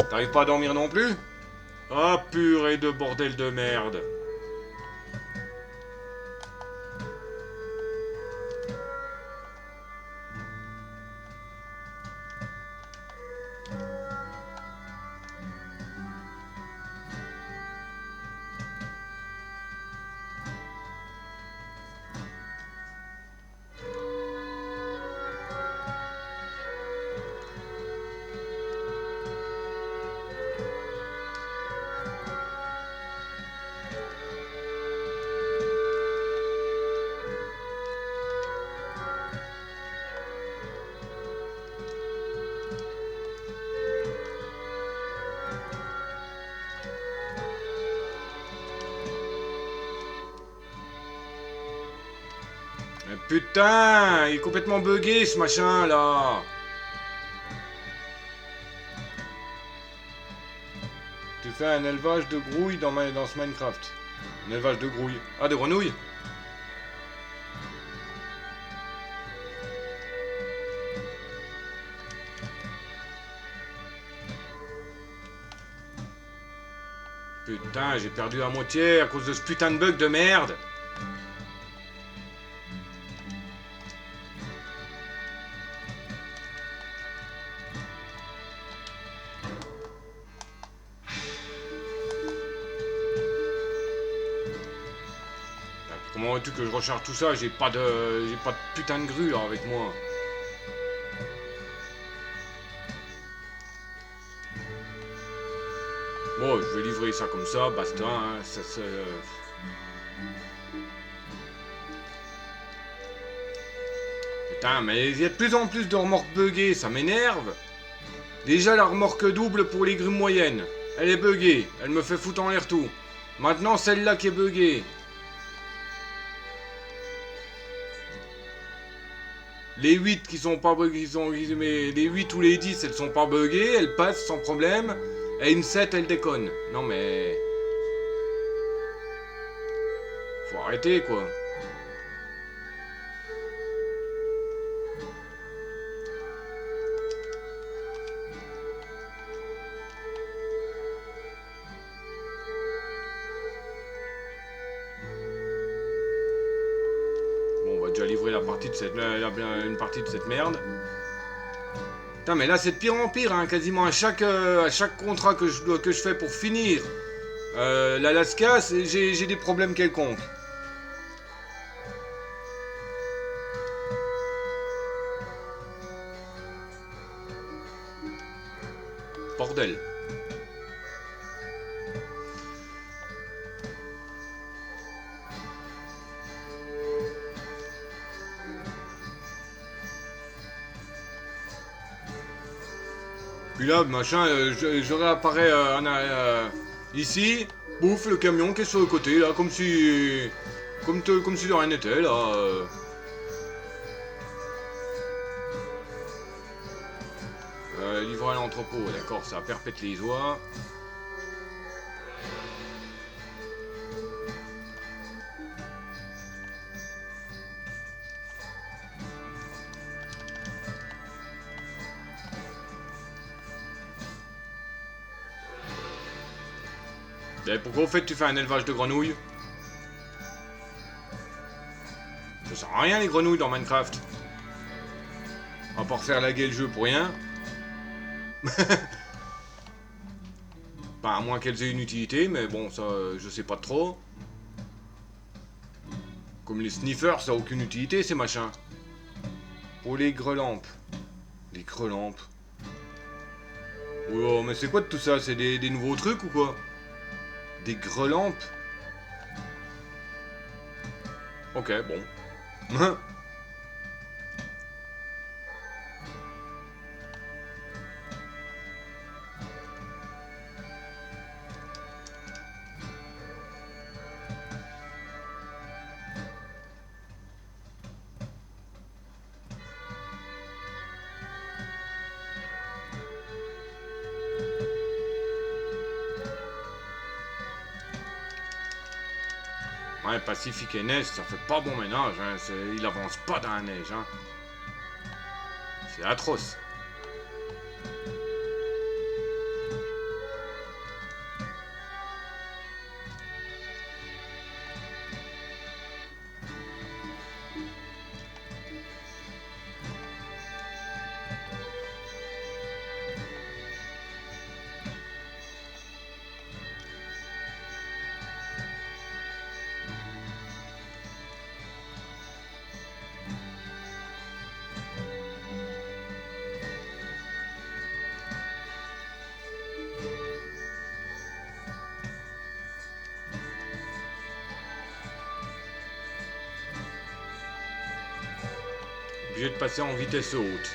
T'arrives pas à dormir non plus? Ah, purée de bordel de merde. Mais putain, il est complètement bugué ce machin là. Tu fais un élevage de grouilles dans ce Minecraft. Un élevage de grouilles. Ah, de grenouilles? Putain, j'ai perdu la moitié à cause de ce putain de bug de merde. Comment veux-tu que je recharge tout ça? J'ai pas de putain de grue là avec moi. Bon, je vais livrer ça comme ça, basta, hein, Putain, mais il y a de plus en plus de remorques buggées, ça m'énerve. Déjà la remorque double pour les grues moyennes, elle est buggée, elle me fait foutre en l'air tout. Maintenant celle-là qui est buggée. Les 8 qui sont pas buggées, mais les 8 ou les 10, elles sont pas buggées, elles passent sans problème. Et une 7, elle déconne. Non mais... Faut arrêter quoi. Bon, on va déjà livrer la partie de une partie de cette merde. Putain, mais là c'est de pire en pire, hein, quasiment à chaque contrat que je fais pour finir l'Alaska, j'ai des problèmes quelconques. Bordel. Puis là, machin, je réapparais ici, bouffe le camion qui est sur le côté, là, comme si de rien n'était, là. Livrer à l'entrepôt, d'accord, ça perpète les oies. Et pourquoi au fait tu fais un élevage de grenouilles? Ça sert à rien les grenouilles dans Minecraft. À part faire laguer le jeu pour rien. Pas à moins qu'elles aient une utilité, mais bon, ça, je sais pas trop. Comme les sniffers, ça a aucune utilité, ces machins. Pour les grelampes. Les grelampes. Oh, mais c'est quoi de tout ça? C'est des nouveaux trucs ou quoi? Des grelampes? Ok, bon. Ouais, Pacifique et neige, ça fait pas bon ménage, hein. Il avance pas dans la neige, hein. C'est atroce. obligé de passer en vitesse haute.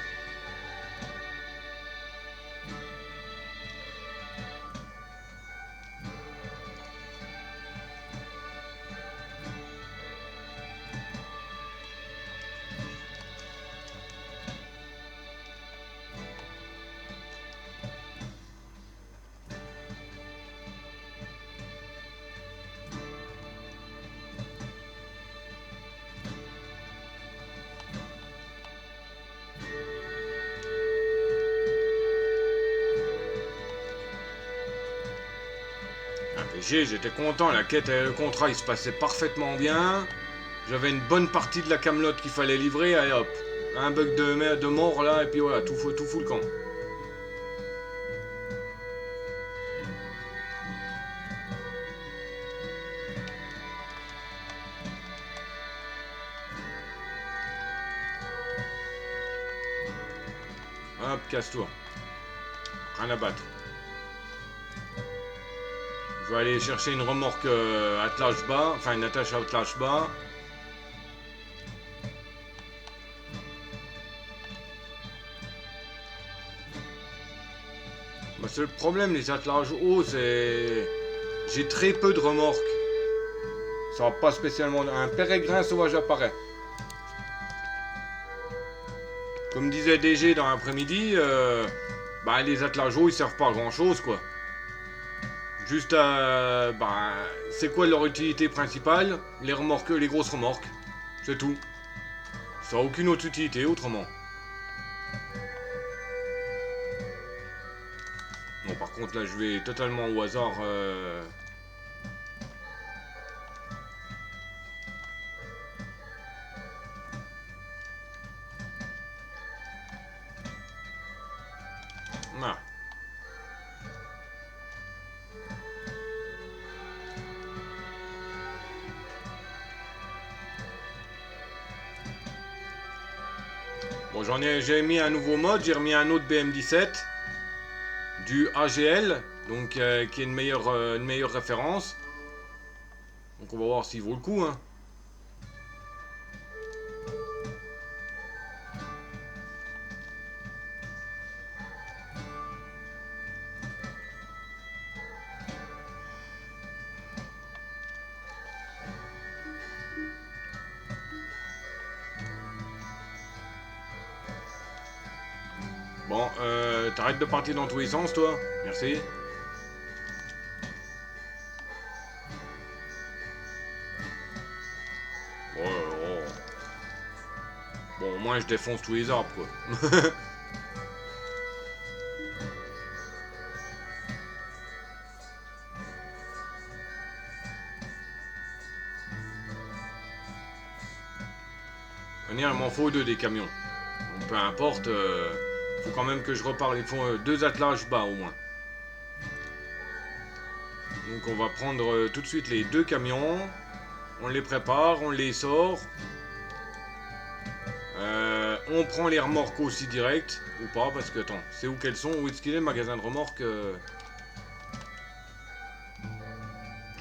J'étais content, la quête et le contrat il se passait parfaitement bien. J'avais une bonne partie de la camelote qu'il fallait livrer, allez hop. Un bug de mort là, et puis voilà, tout fout le camp. Hop, casse-toi. Rien à battre. Je vais aller chercher une remorque attelage bas, enfin une attache à attelage bas. Bah, c'est le problème, les attelages hauts, c'est... J'ai très peu de remorques. Ça va pas spécialement... Un pérégrin sauvage apparaît. Comme disait DG dans l'après-midi, bah, les attelages hauts, ils servent pas à grand-chose, quoi. Juste à... Bah, c'est quoi leur utilité principale? Les remorques, les grosses remorques. C'est tout. Ça n'a aucune autre utilité autrement. Bon, par contre, là, je vais totalement au hasard. Voilà. Bon, j'ai mis un nouveau mode, j'ai remis un autre BM17 du AGL, donc qui est une meilleure référence. Donc on va voir s'il vaut le coup, hein. Bon, t'arrêtes de partir dans tous les sens, toi. Merci. Oh, oh. Bon, au moins je défonce tous les arbres, quoi. Il m'en faut deux des camions. Donc peu importe, faut quand même que je reparte. Il faut deux attelages bas au moins. Donc on va prendre tout de suite les deux camions. On les prépare, on les sort. On prend les remorques aussi direct. Ou pas, parce que attends, c'est où qu'elles sont? Où est-ce qu'il est le magasin de remorques?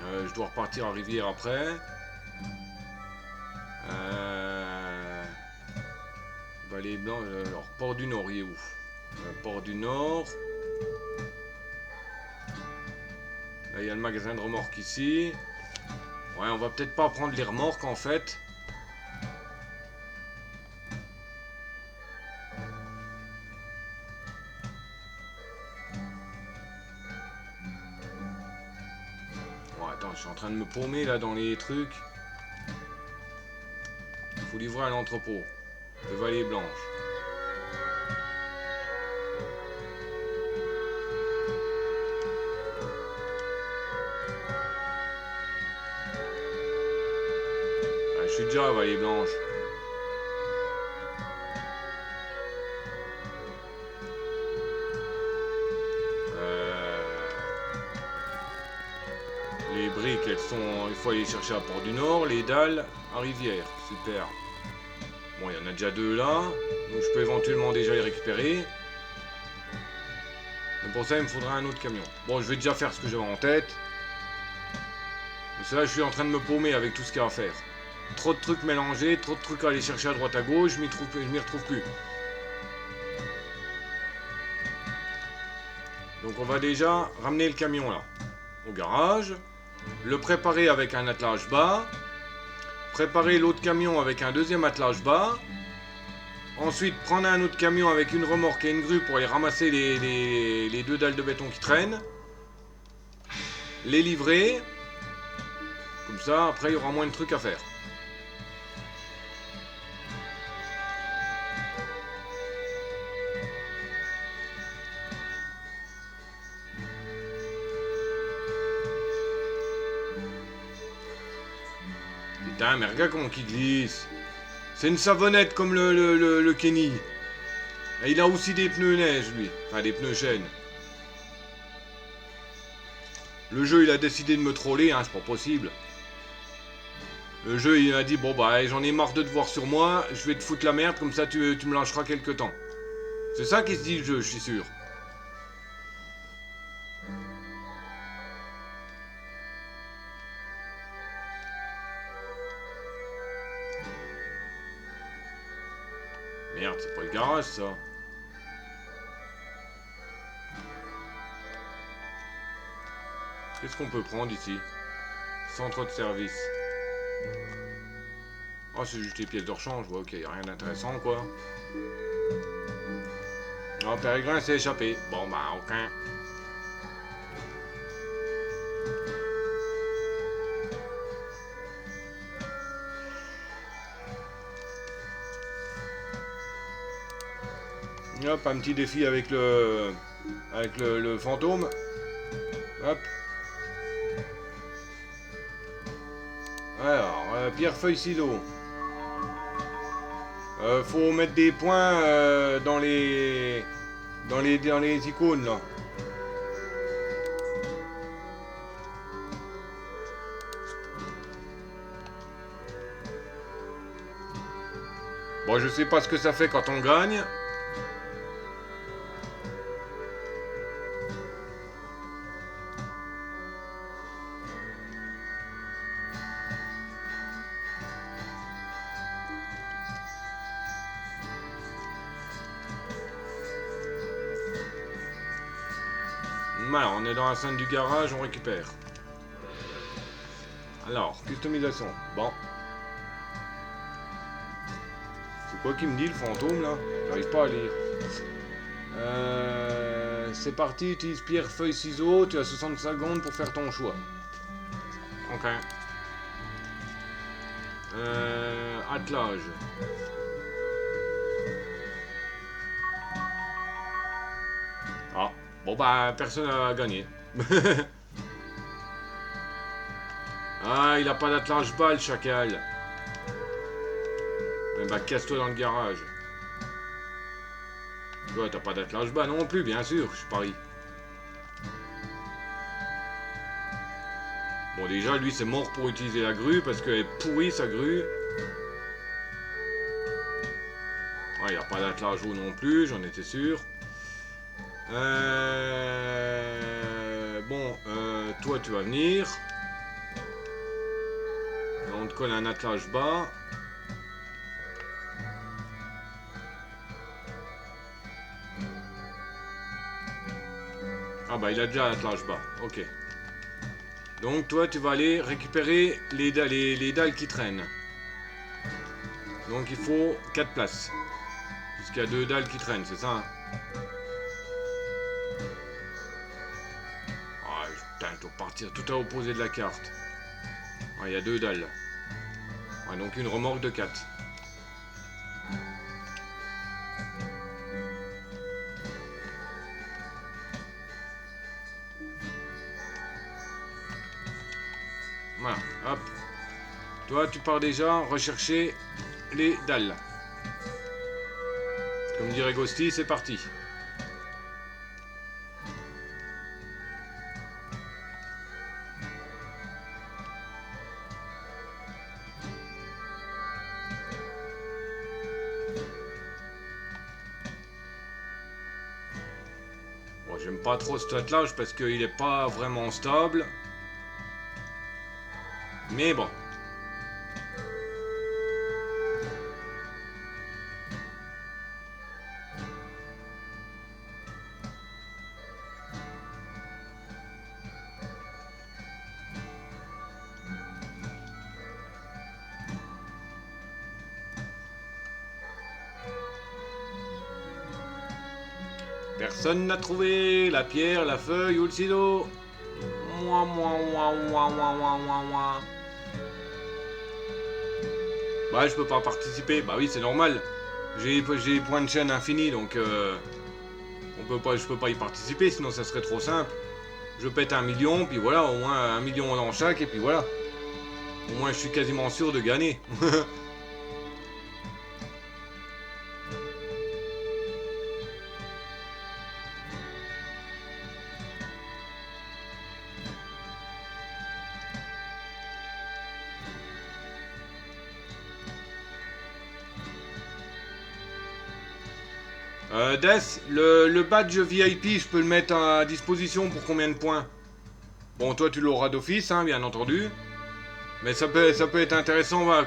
Je dois repartir à Rivière après. Vallée Blanche, alors Port du Nord, il est où? Port du Nord. Là, il y a le magasin de remorques ici. Ouais, on va peut-être pas prendre les remorques en fait. Bon, attends, je suis en train de me paumer là dans les trucs. Il faut livrer à l'entrepôt de Vallée Blanche. Ah, je suis déjà à Vallée Blanche. Les briques, elles sont... Il faut aller chercher à Port du Nord. Les dalles à Rivière. Super. Bon, il y en a déjà deux là. Donc je peux éventuellement déjà les récupérer. Mais pour ça, il me faudra un autre camion. Bon, je vais déjà faire ce que j'avais en tête. Parce que là, je suis en train de me paumer avec tout ce qu'il y a à faire. trop de trucs mélangés, trop de trucs à aller chercher à droite à gauche, je m'y retrouve plus. Donc on va déjà ramener le camion là, au garage, le préparer avec un attelage bas, préparer l'autre camion avec un deuxième attelage bas, ensuite prendre un autre camion avec une remorque et une grue pour aller ramasser les deux dalles de béton qui traînent, les livrer, comme ça après il y aura moins de trucs à faire. Putain, mais regarde comment il glisse. C'est une savonnette comme le Kenny. Et il a aussi des pneus neige, lui. Enfin, des pneus chêne. Le jeu, il a décidé de me troller, hein, c'est pas possible. Le jeu, il a dit, bon bah, j'en ai marre de te voir sur moi, je vais te foutre la merde, comme ça tu me lâcheras quelque temps. C'est ça qui se dit le jeu, je suis sûr. Merde, c'est pas le garage, ça. Qu'est-ce qu'on peut prendre ici? Centre de service. Oh, c'est juste les pièces de rechange. Ouais, ok, y a rien d'intéressant, quoi. Oh, Pérégrin s'est échappé. Bon, bah, aucun. Hop, un petit défi avec le fantôme. Hop. Alors, pierre, feuille, ciseaux. Faut mettre des points dans les icônes là. Bon, je sais pas ce que ça fait quand on gagne. Alors, on est dans la scène du garage, on récupère. Alors, customisation. Bon. C'est quoi qui me dit le fantôme là? J'arrive pas à lire. C'est parti, utilise pierre, feuille, ciseaux. Tu as 60 secondes pour faire ton choix. Ok. Attelage. Ah. Bon bah, personne n'a gagné. Ah, il a pas d'attelage bas, le chacal. Eh bah, casse-toi dans le garage. Toi, t'as pas d'attelage bas non plus, bien sûr, je parie. Bon, déjà, lui, c'est mort pour utiliser la grue, parce qu'elle est pourrie, sa grue. Ouais, il a pas d'attelage haut non plus, j'en étais sûr. Bon, toi, tu vas venir. On te colle un attelage bas. Ah bah il a déjà l'attelage bas, ok. Donc toi tu vas aller récupérer les dalles qui traînent. Donc il faut 4 places. Puisqu'il y a 2 dalles qui traînent, c'est ça hein? Ah putain, je dois partir tout à opposé de la carte. Ah, il y a 2 dalles. Ouais, donc une remorque de 4. Voilà, hop. Toi, tu pars déjà rechercher les dalles. Comme dirait Ghosty, c'est parti. Bon, j'aime pas trop cet attelage parce qu'il est pas vraiment stable. Mais bon. Personne n'a trouvé la pierre, la feuille ou le silo. Moi, moi, moi, moi, moi, moi, moi, moi. Bah, je peux pas participer. Bah oui, c'est normal. J'ai points de chaîne infinis, donc je peux pas y participer, sinon ça serait trop simple. Je pète 1 million, puis voilà, au moins 1 million dans chaque, et puis voilà. Au moins, je suis quasiment sûr de gagner. Death, le badge VIP, je peux le mettre à disposition pour combien de points? Bon, toi, tu l'auras d'office, hein, bien entendu. Mais ça peut être intéressant, à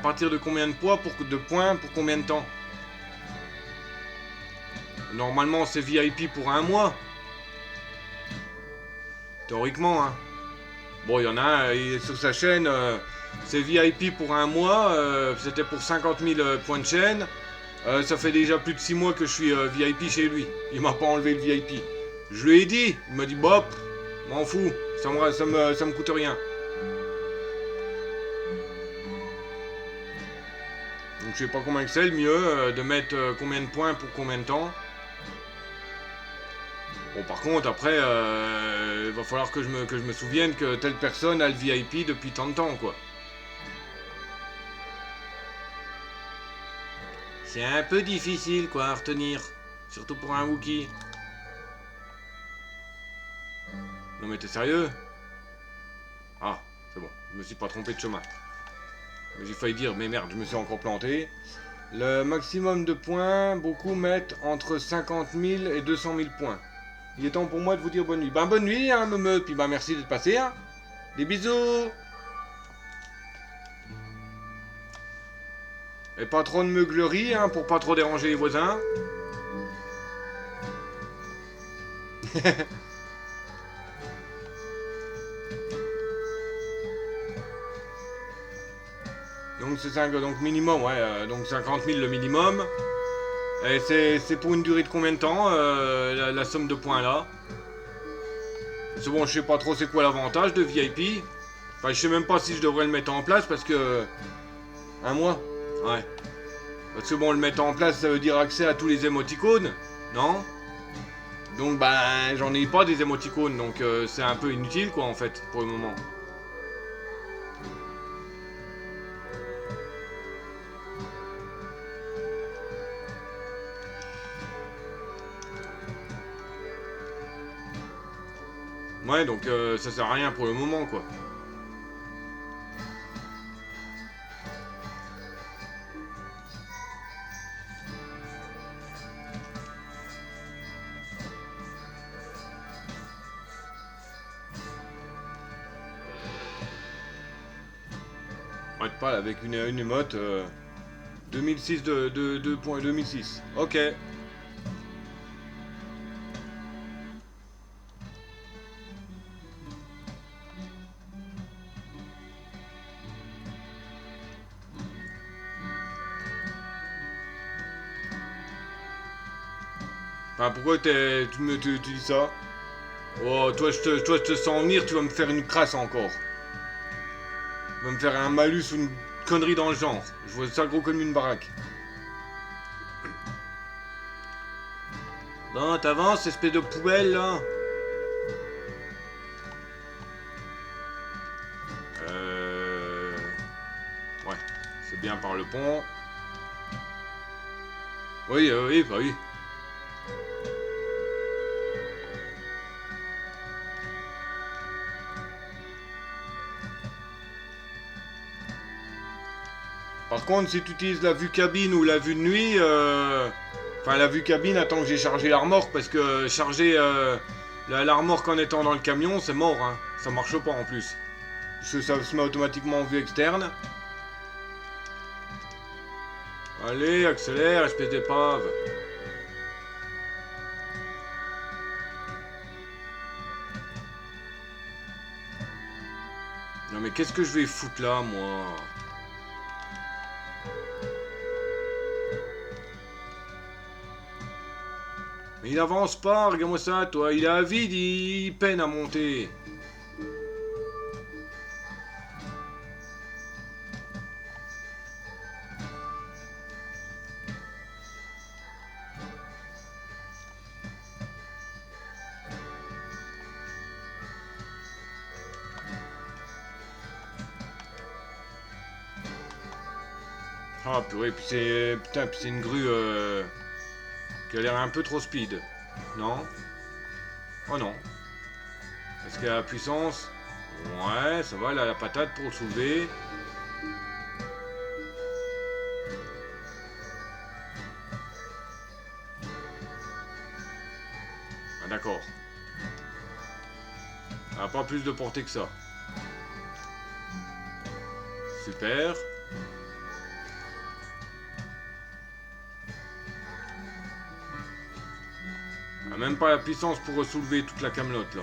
partir de combien de points pour combien de temps? Normalement, c'est VIP pour 1 mois. Théoriquement, hein. Bon, il y en a un, sur sa chaîne, c'est VIP pour 1 mois, c'était pour 50 000 points de chaîne. Ça fait déjà plus de 6 mois que je suis VIP chez lui. Il m'a pas enlevé le VIP. Je lui ai dit, il m'a dit, bop, m'en fous, ça me coûte rien. Donc je sais pas combien que c'est le mieux, de mettre combien de points pour combien de temps. Bon, par contre, après, il va falloir que je me souvienne que telle personne a le VIP depuis tant de temps, quoi. C'est un peu difficile, quoi, à retenir. Surtout pour un Wookie. Non mais t'es sérieux? Ah, c'est bon, je me suis pas trompé de chemin. J'ai failli dire, mais merde, je me suis encore planté. Le maximum de points, beaucoup mettent entre 50 000 et 200 000 points. Il est temps pour moi de vous dire bonne nuit. Ben bonne nuit, hein, me, puis ben merci d'être passé, hein. Des bisous. Et pas trop de meuglerie, hein, pour pas trop déranger les voisins. Donc c'est 5, donc minimum, ouais, donc 50 000 le minimum. Et c'est pour une durée de combien de temps, la somme de points là? C'est bon, je sais pas trop c'est quoi l'avantage de VIP. Enfin, je sais même pas si je devrais le mettre en place parce que... 1 mois? Ouais. Parce que bon, le mettre en place, ça veut dire accès à tous les émoticônes, non? Donc ben, j'en ai pas des émoticônes, donc c'est un peu inutile quoi en fait, pour le moment. Ouais, donc ça sert à rien pour le moment quoi. Ouais, pas avec une émote 2006 de 2006. Ok. Enfin, pourquoi tu dis ça? Oh, toi je te sens venir, tu vas me faire une crasse encore. Tu vas me faire un malus ou une connerie dans le genre. Je vois ça gros comme une baraque. Bon, t'avances, espèce de poubelle là. Ouais, c'est bien par le pont. Oui, oui, bah oui. Par contre, si tu utilises la vue cabine ou la vue de nuit, enfin la vue cabine, attends que j'ai chargé la remorque, parce que charger la remorque en étant dans le camion, c'est mort, hein. Ça marche pas en plus. Parce que ça se met automatiquement en vue externe. Allez, accélère, espèce d'épave. Non mais qu'est-ce que je vais foutre là, moi? Il avance pas, regarde-moi ça, toi. Il est avide, il peine à monter. Ah purée, puis c'est... Putain, puis c'est une grue qui a l'air un peu trop speed. Non? Oh non. Est-ce qu'elle a la puissance? Ouais, ça va, elle a la patate pour le soulever. Ah d'accord. Elle a pas plus de portée que ça. Super. Elle a même pas la puissance pour soulever toute la camelote là.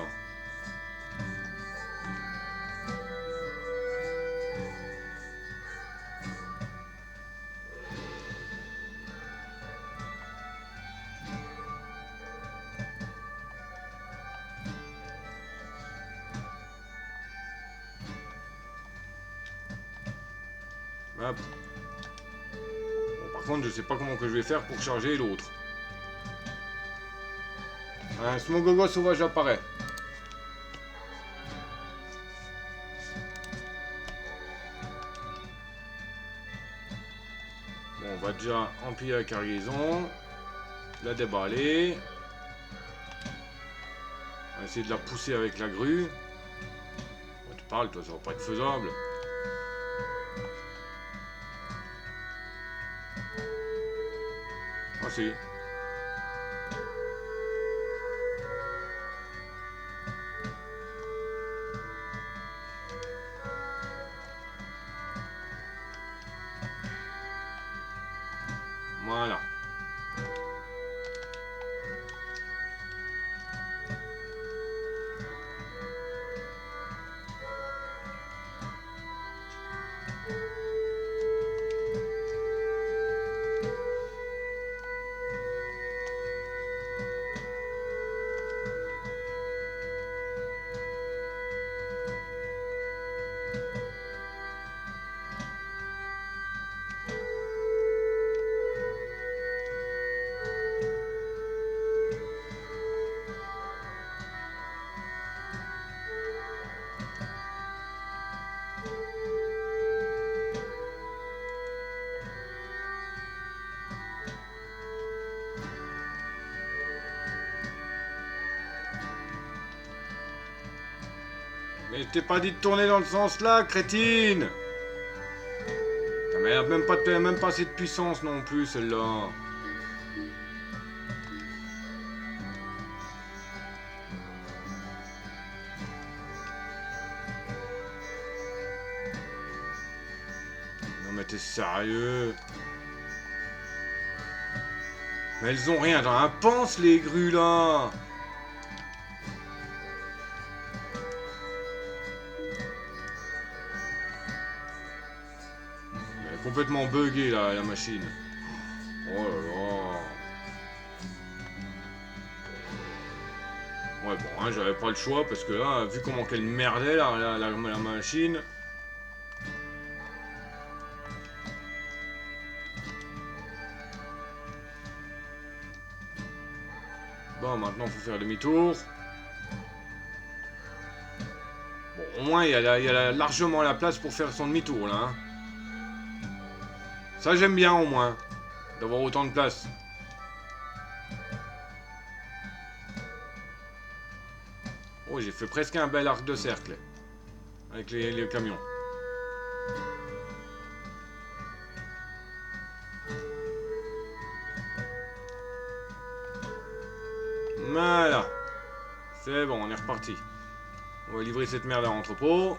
Hop. Bon, par contre, je sais pas comment que je vais faire pour charger l'autre. Un Smogogo sauvage apparaît. Bon, on va déjà empiler la cargaison. La déballer. On va essayer de la pousser avec la grue. Oh, tu parles, toi, ça va pas être faisable. Ah si. Voilà. Mais je t'ai pas dit de tourner dans le sens là, crétine! Ah, mais elle a même pas assez de puissance non plus, celle-là. Non mais t'es sérieux? Mais elles ont rien dans la panse, les grues, là! Elle est complètement buggée, là, la machine. Oh là là. Ouais, bon, hein, j'avais pas le choix, parce que là, vu comment qu'elle merdait, là, la machine... Bon, maintenant, faut faire demi-tour. Bon, au moins, il y a largement la place pour faire son demi-tour, là. Hein. Ça, j'aime bien, au moins, d'avoir autant de place. Oh, j'ai fait presque un bel arc de cercle. Avec les camions. Voilà. C'est bon, on est reparti. On va livrer cette merde à l'entrepôt.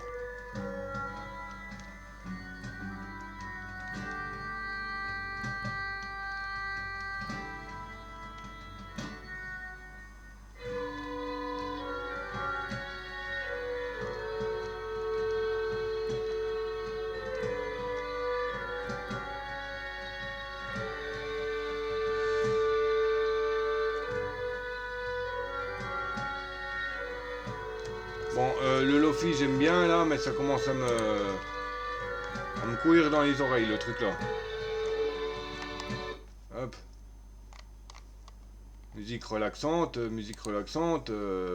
Lofi, j'aime bien là, mais ça commence à me courir dans les oreilles le truc là. Hop. Musique relaxante,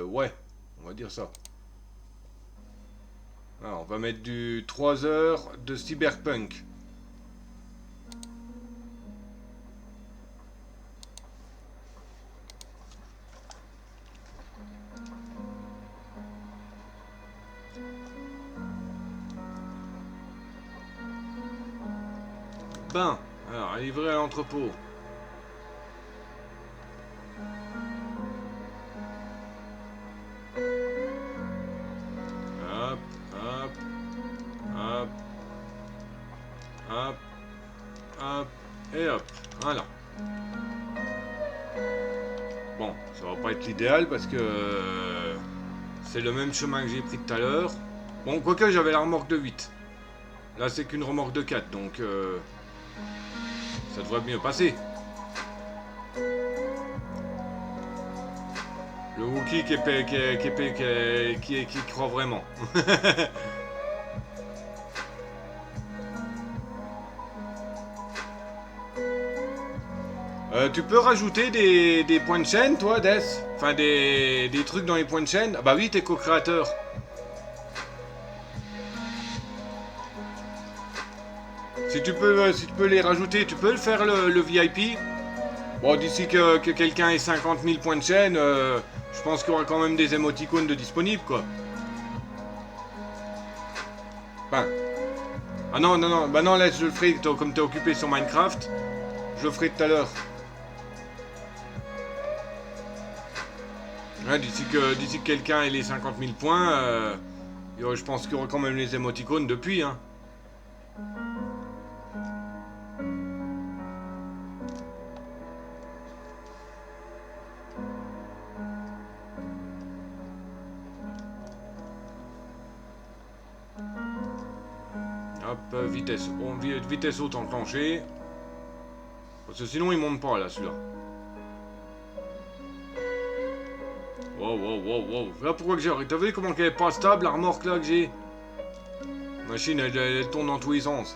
ouais, on va dire ça. Alors, on va mettre du 3 heures de cyberpunk. Ben, alors, livré à l'entrepôt. Hop, hop, hop, hop, hop, et hop, voilà. Bon, ça va pas être l'idéal parce que c'est le même chemin que j'ai pris tout à l'heure. Bon, quoique j'avais la remorque de 8. Là, c'est qu'une remorque de 4, donc ça devrait mieux passer. Le Wookie qui croit vraiment. Tu peux rajouter des points de chaîne, toi, Des? Enfin, des trucs dans les points de chaîne? Ah bah oui, t'es co-créateur. Si tu peux les rajouter, tu peux le faire le VIP. Bon, d'ici que quelqu'un ait 50 000 points de chaîne, je pense qu'il y aura quand même des émoticônes de disponibles, quoi. Ben. Ah non, non, non, bah non, laisse, je le ferai, comme t'es occupé sur Minecraft. Je le ferai tout à l'heure. Ouais, d'ici que quelqu'un ait les 50 000 points, je pense qu'il y aura quand même les émoticônes depuis, hein. Hop, vitesse haute enclenchée. Parce que sinon il monte pas là, celui-là. Wow, wow, wow, wow. Là pourquoi que j'ai... T'as vu comment qu'elle est pas stable, la remorque là que j'ai? La machine, elle tourne dans tous les sens.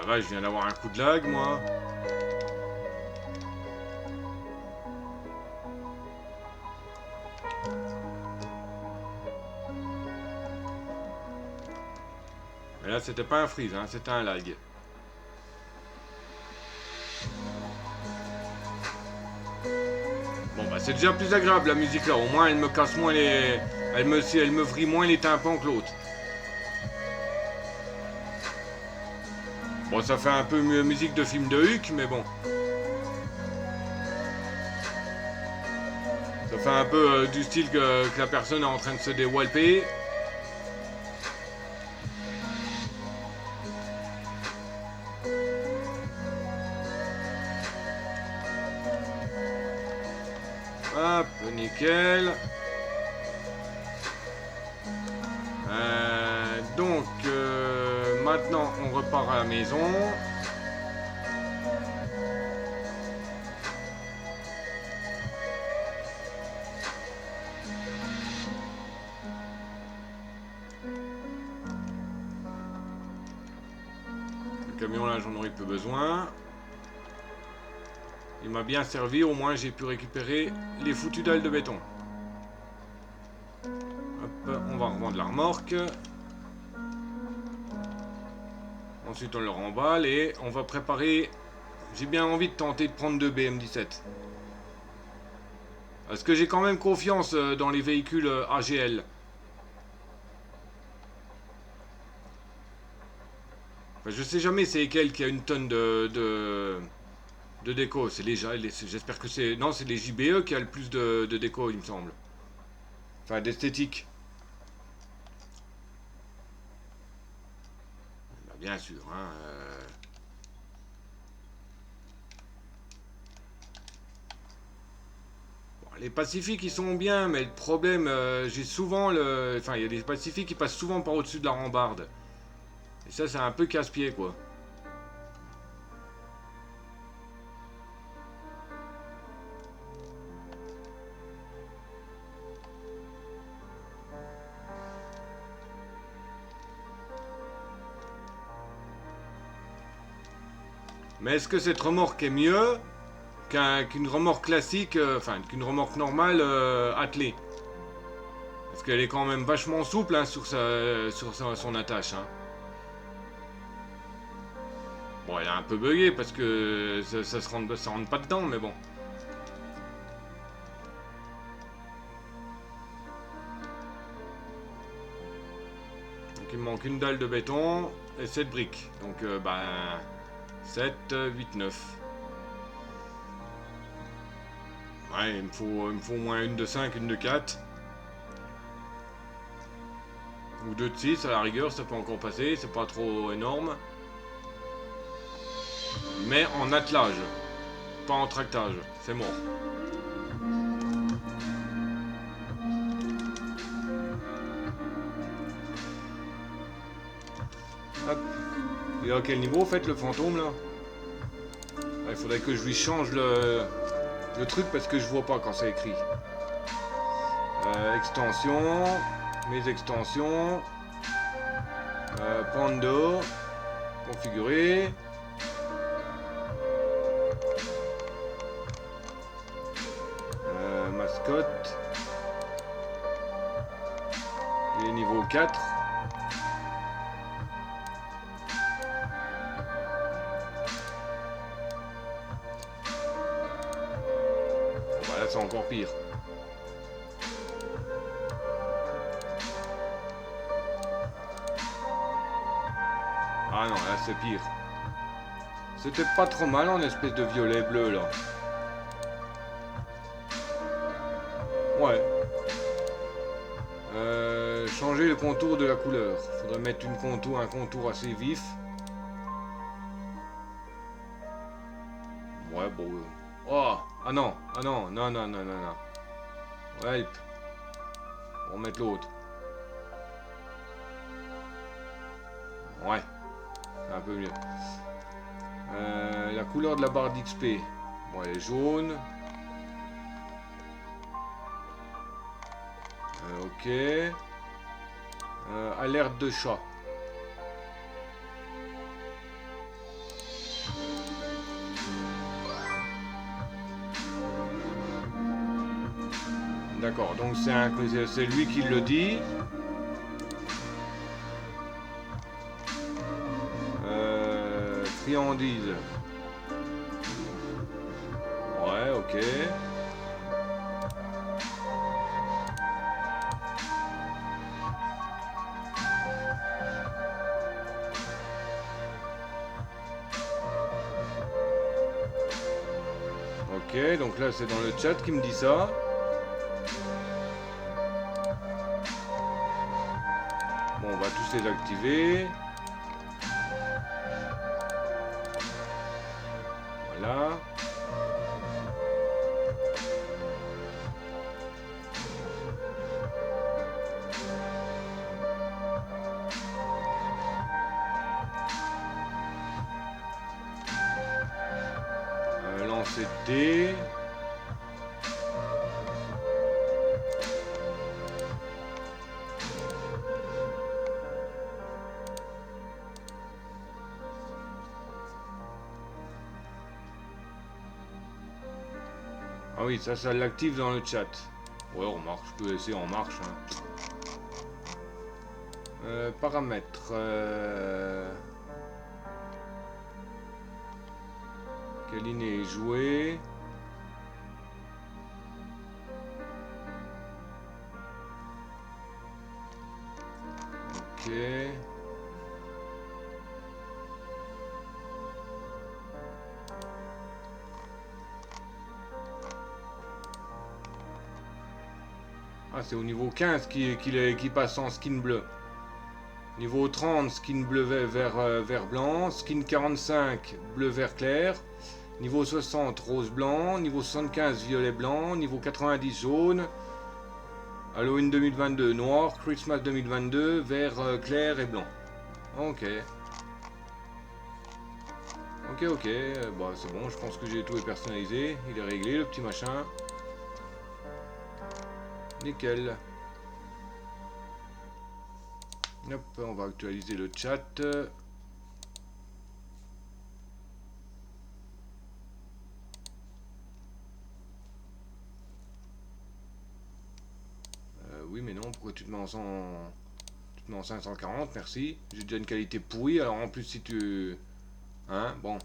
Ouais, je viens d'avoir un coup de lag, moi. Mais là, c'était pas un freeze, hein, c'était un lag. Bon, bah, c'est déjà plus agréable, la musique, là. Au moins, elle me casse moins les... Elle me vrille moins les tympans que l'autre. Bon, ça fait un peu musique de film de Huck, mais bon. Ça fait un peu du style que la personne est en train de se déwalper. Hop, nickel. Donc, maintenant, on repart à la maison. Le camion là, j'en aurais peu besoin. Il m'a bien servi, au moins j'ai pu récupérer les foutues dalles de béton. Hop, on va revendre la remorque. Ensuite on le remballe et on va préparer... J'ai bien envie de tenter de prendre 2 BM17. Parce que j'ai quand même confiance dans les véhicules AGL. Enfin, je sais jamais c'est lesquels qui a une tonne de déco. C'est j'espère que c'est... Non, c'est les JBE qui a le plus de déco, il me semble. Enfin, d'esthétique. bien sûr. Hein, bon, les Pacifiques, ils sont bien, mais le problème, j'ai souvent le... Enfin, il y a des Pacifiques qui passent souvent par au-dessus de la rambarde. Et ça, c'est un peu casse-pied, quoi. Mais est-ce que cette remorque est mieux qu'une remorque classique, enfin qu'une remorque normale attelée? Parce qu'elle est quand même vachement souple hein, son attache. Hein. Bon, elle est un peu buggée parce que ça rentre pas dedans, mais bon. Donc il me manque une dalle de béton et 7 briques. Donc ben 7, 8, 9. Ouais, il me faut au moins une de 5, une de 4. Ou deux de 6 à la rigueur, ça peut encore passer, c'est pas trop énorme. Mais en attelage, pas en tractage, c'est mort. Hop. Et à quel niveau faites le fantôme là? Il faudrait que je lui change le truc parce que je vois pas quand c'est écrit. Extension, mes extensions, Pando, configurer. Mascotte. Il est niveau 4. Bah là c'est encore pire. Ah non, là c'est pire. C'était pas trop mal en espèce de violet bleu là. Ouais. Changer le contour de la couleur. Faudrait mettre un contour assez vif. Ouais, bon. Oh! Ah non! Ah non! Non, non, non, non, non. Help! On va mettre l'autre. Ouais. C'est un peu mieux. La couleur de la barre d'XP. Bon, elle est jaune. Ok. Alerte de chat. D'accord, donc c'est lui qui le dit. Friandise. Ouais, ok. Ok, donc là c'est dans le chat qui me dit ça. Bon, on va tous les activer. Voilà. Lancer D. Ah oui, ça l'active dans le chat. Ouais, on marche, je peux essayer en marche. Hein. Paramètres. Quelle ligne est jouée? Ok. Ah, c'est au niveau 15 qui passe en skin bleu. Niveau 30, skin bleu vert blanc. Skin 45, bleu vert clair. Niveau 60, rose blanc. Niveau 75, violet blanc. Niveau 90, jaune. Halloween 2022, noir. Christmas 2022, vert clair et blanc. Ok. Ok. Bah, c'est bon, je pense que j'ai tout personnalisé. Il est réglé, le petit machin. Nickel. Hop, on va actualiser le chat. Oui, mais non, pourquoi tu te mets en 100... Tu te mets en 540, merci. J'ai déjà une qualité pourrie, alors en plus si tu... Hein, bon.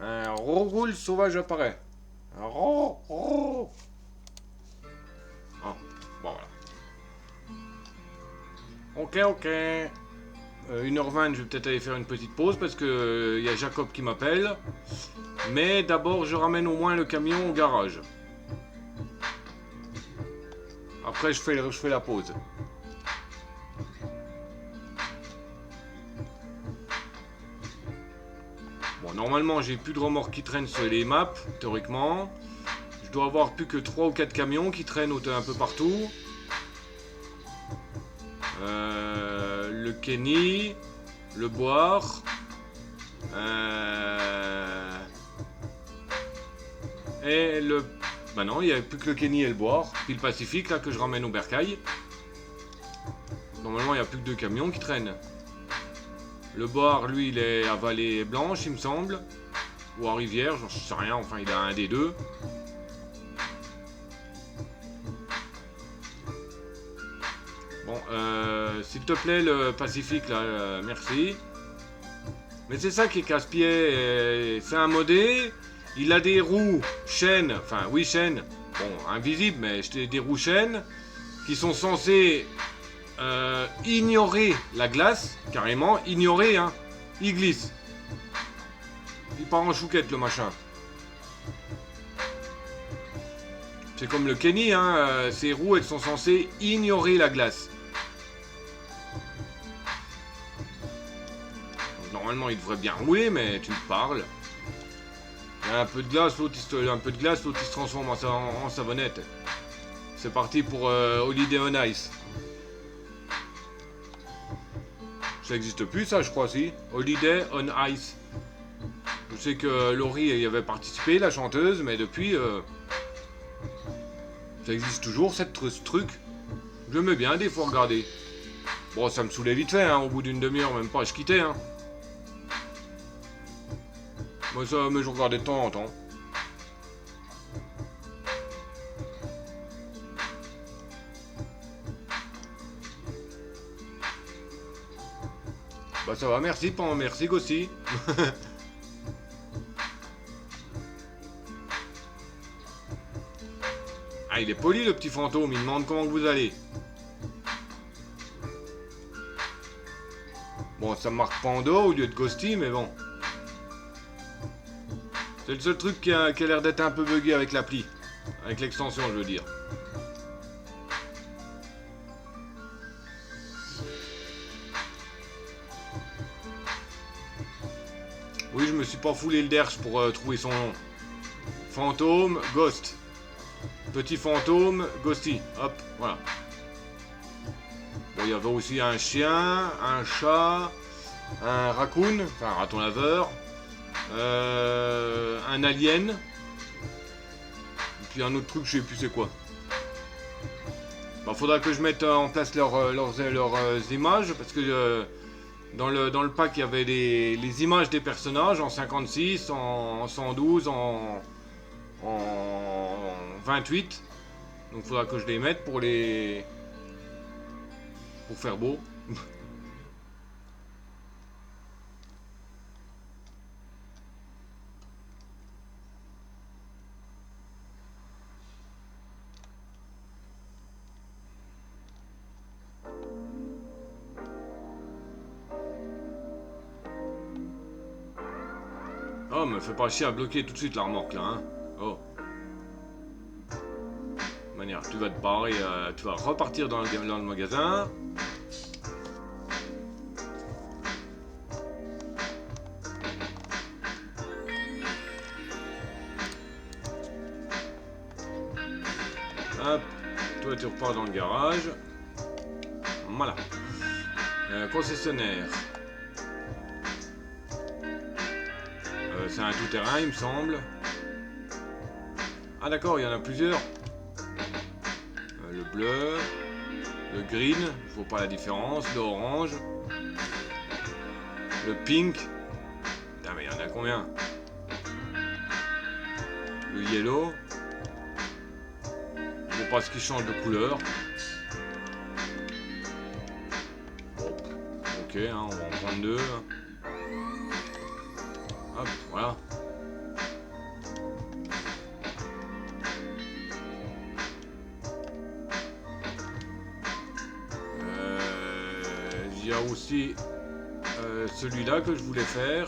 Un roule sauvage apparaît. Un ro. Ah, bon voilà. Ok. 1h20, je vais peut-être aller faire une petite pause parce que y a Jacob qui m'appelle. Mais d'abord, je ramène au moins le camion au garage. Après, je fais la pause. Bon, normalement, j'ai plus de remorques qui traînent sur les maps, théoriquement. Je dois avoir plus que 3 ou 4 camions qui traînent un peu partout. Le Kenny, le Boire. Et le... Bah non, il n'y a plus que le Kenny et le Boire. Puis le Pacifique, là, que je ramène au bercail. Normalement, il n'y a plus que 2 camions qui traînent. Le Boire, lui, il est à Vallée Blanche, il me semble. Ou à Rivière, j'en sais rien. Enfin, il a un des deux. Bon, s'il te plaît, le Pacifique, là, merci. Mais c'est ça qui est casse-pied. C'est un modé. Il a des roues chaînes. Enfin, oui, chaînes. Bon, invisibles, mais des roues chaînes. Qui sont censées ignorer la glace. Carrément, ignorer, hein. Il glisse. Il part en chouquette, le machin. C'est comme le Kenny, hein. Ces roues, elles sont censées ignorer la glace. Normalement, il devrait bien rouler, mais tu me parles. Il y a un peu de glace, l'autre il se transforme en savonnette. C'est parti pour Holiday on Ice. Ça n'existe plus, ça, je crois, si. Holiday on Ice. Je sais que Laurie y avait participé, la chanteuse, mais depuis... ça existe toujours, ce truc. J'aimais bien, des fois, regarder. Bon, ça me saoulait vite fait, hein, au bout d'une demi-heure, même pas, je quittais, hein. Moi, ça, mais je regardais de temps en temps. Bah ça va, merci Gossi. Ah, il est poli le petit fantôme, il demande comment vous allez. Bon, ça marque Pando au lieu de Ghosty, mais bon. C'est le seul truc qui a l'air d'être un peu bugué avec l'appli. Avec l'extension, je veux dire. Oui, je me suis pas foulé le derche pour trouver son nom. Fantôme, Ghost. Petit fantôme, Ghosty. Hop, voilà. Bon, il y avait aussi un chien, un chat, un raccoon, enfin un raton laveur, un alien, et puis un autre truc, je sais plus c'est quoi. Bah, faudra que je mette en place leurs images, parce que dans le pack il y avait les images des personnages en 56, en 112, en 28. Donc faudra que je les mette pour faire beau. Oh, me fais pas chier à bloquer tout de suite la remorque là, hein. Oh. manière, tu vas te barrer, tu vas repartir dans le magasin. Hop, toi tu repars dans le garage. Voilà. Concessionnaire. C'est un tout-terrain, il me semble. Ah d'accord, il y en a plusieurs. Le bleu, le green, je vois pas la différence, l'orange, le pink. Putain mais il y en a combien? Le yellow. Je vois pas ce qui change de couleur. Bon, ok, hein, on va en prendre deux. Hop, voilà. Il y a aussi celui-là que je voulais faire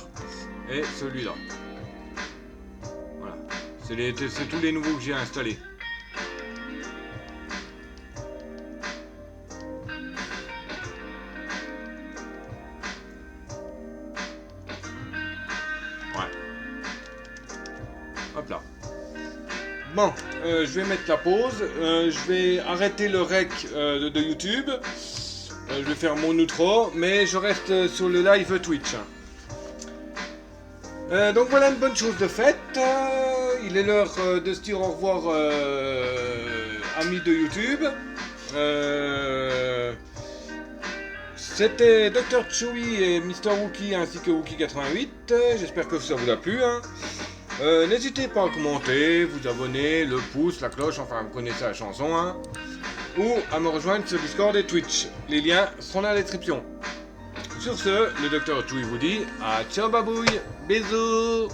et celui-là. Voilà. C'est tous les nouveaux que j'ai installés. Ouais. Hop là. Bon, je vais mettre la pause. Je vais arrêter le rec de YouTube. Je vais faire mon outro, mais je reste sur le live Twitch. Donc voilà une bonne chose de faite. Il est l'heure de se dire au revoir, amis de YouTube. C'était Dr Chewy et Mr Wookie ainsi que Wookie88. J'espère que ça vous a plu. Hein. N'hésitez pas à commenter, vous abonner, le pouce, la cloche, enfin vous connaissez la chanson. Hein. Ou à me rejoindre sur Discord et Twitch. Les liens seront dans la description. Sur ce, le Dr Chewy vous dit à ciao babouille, bisous.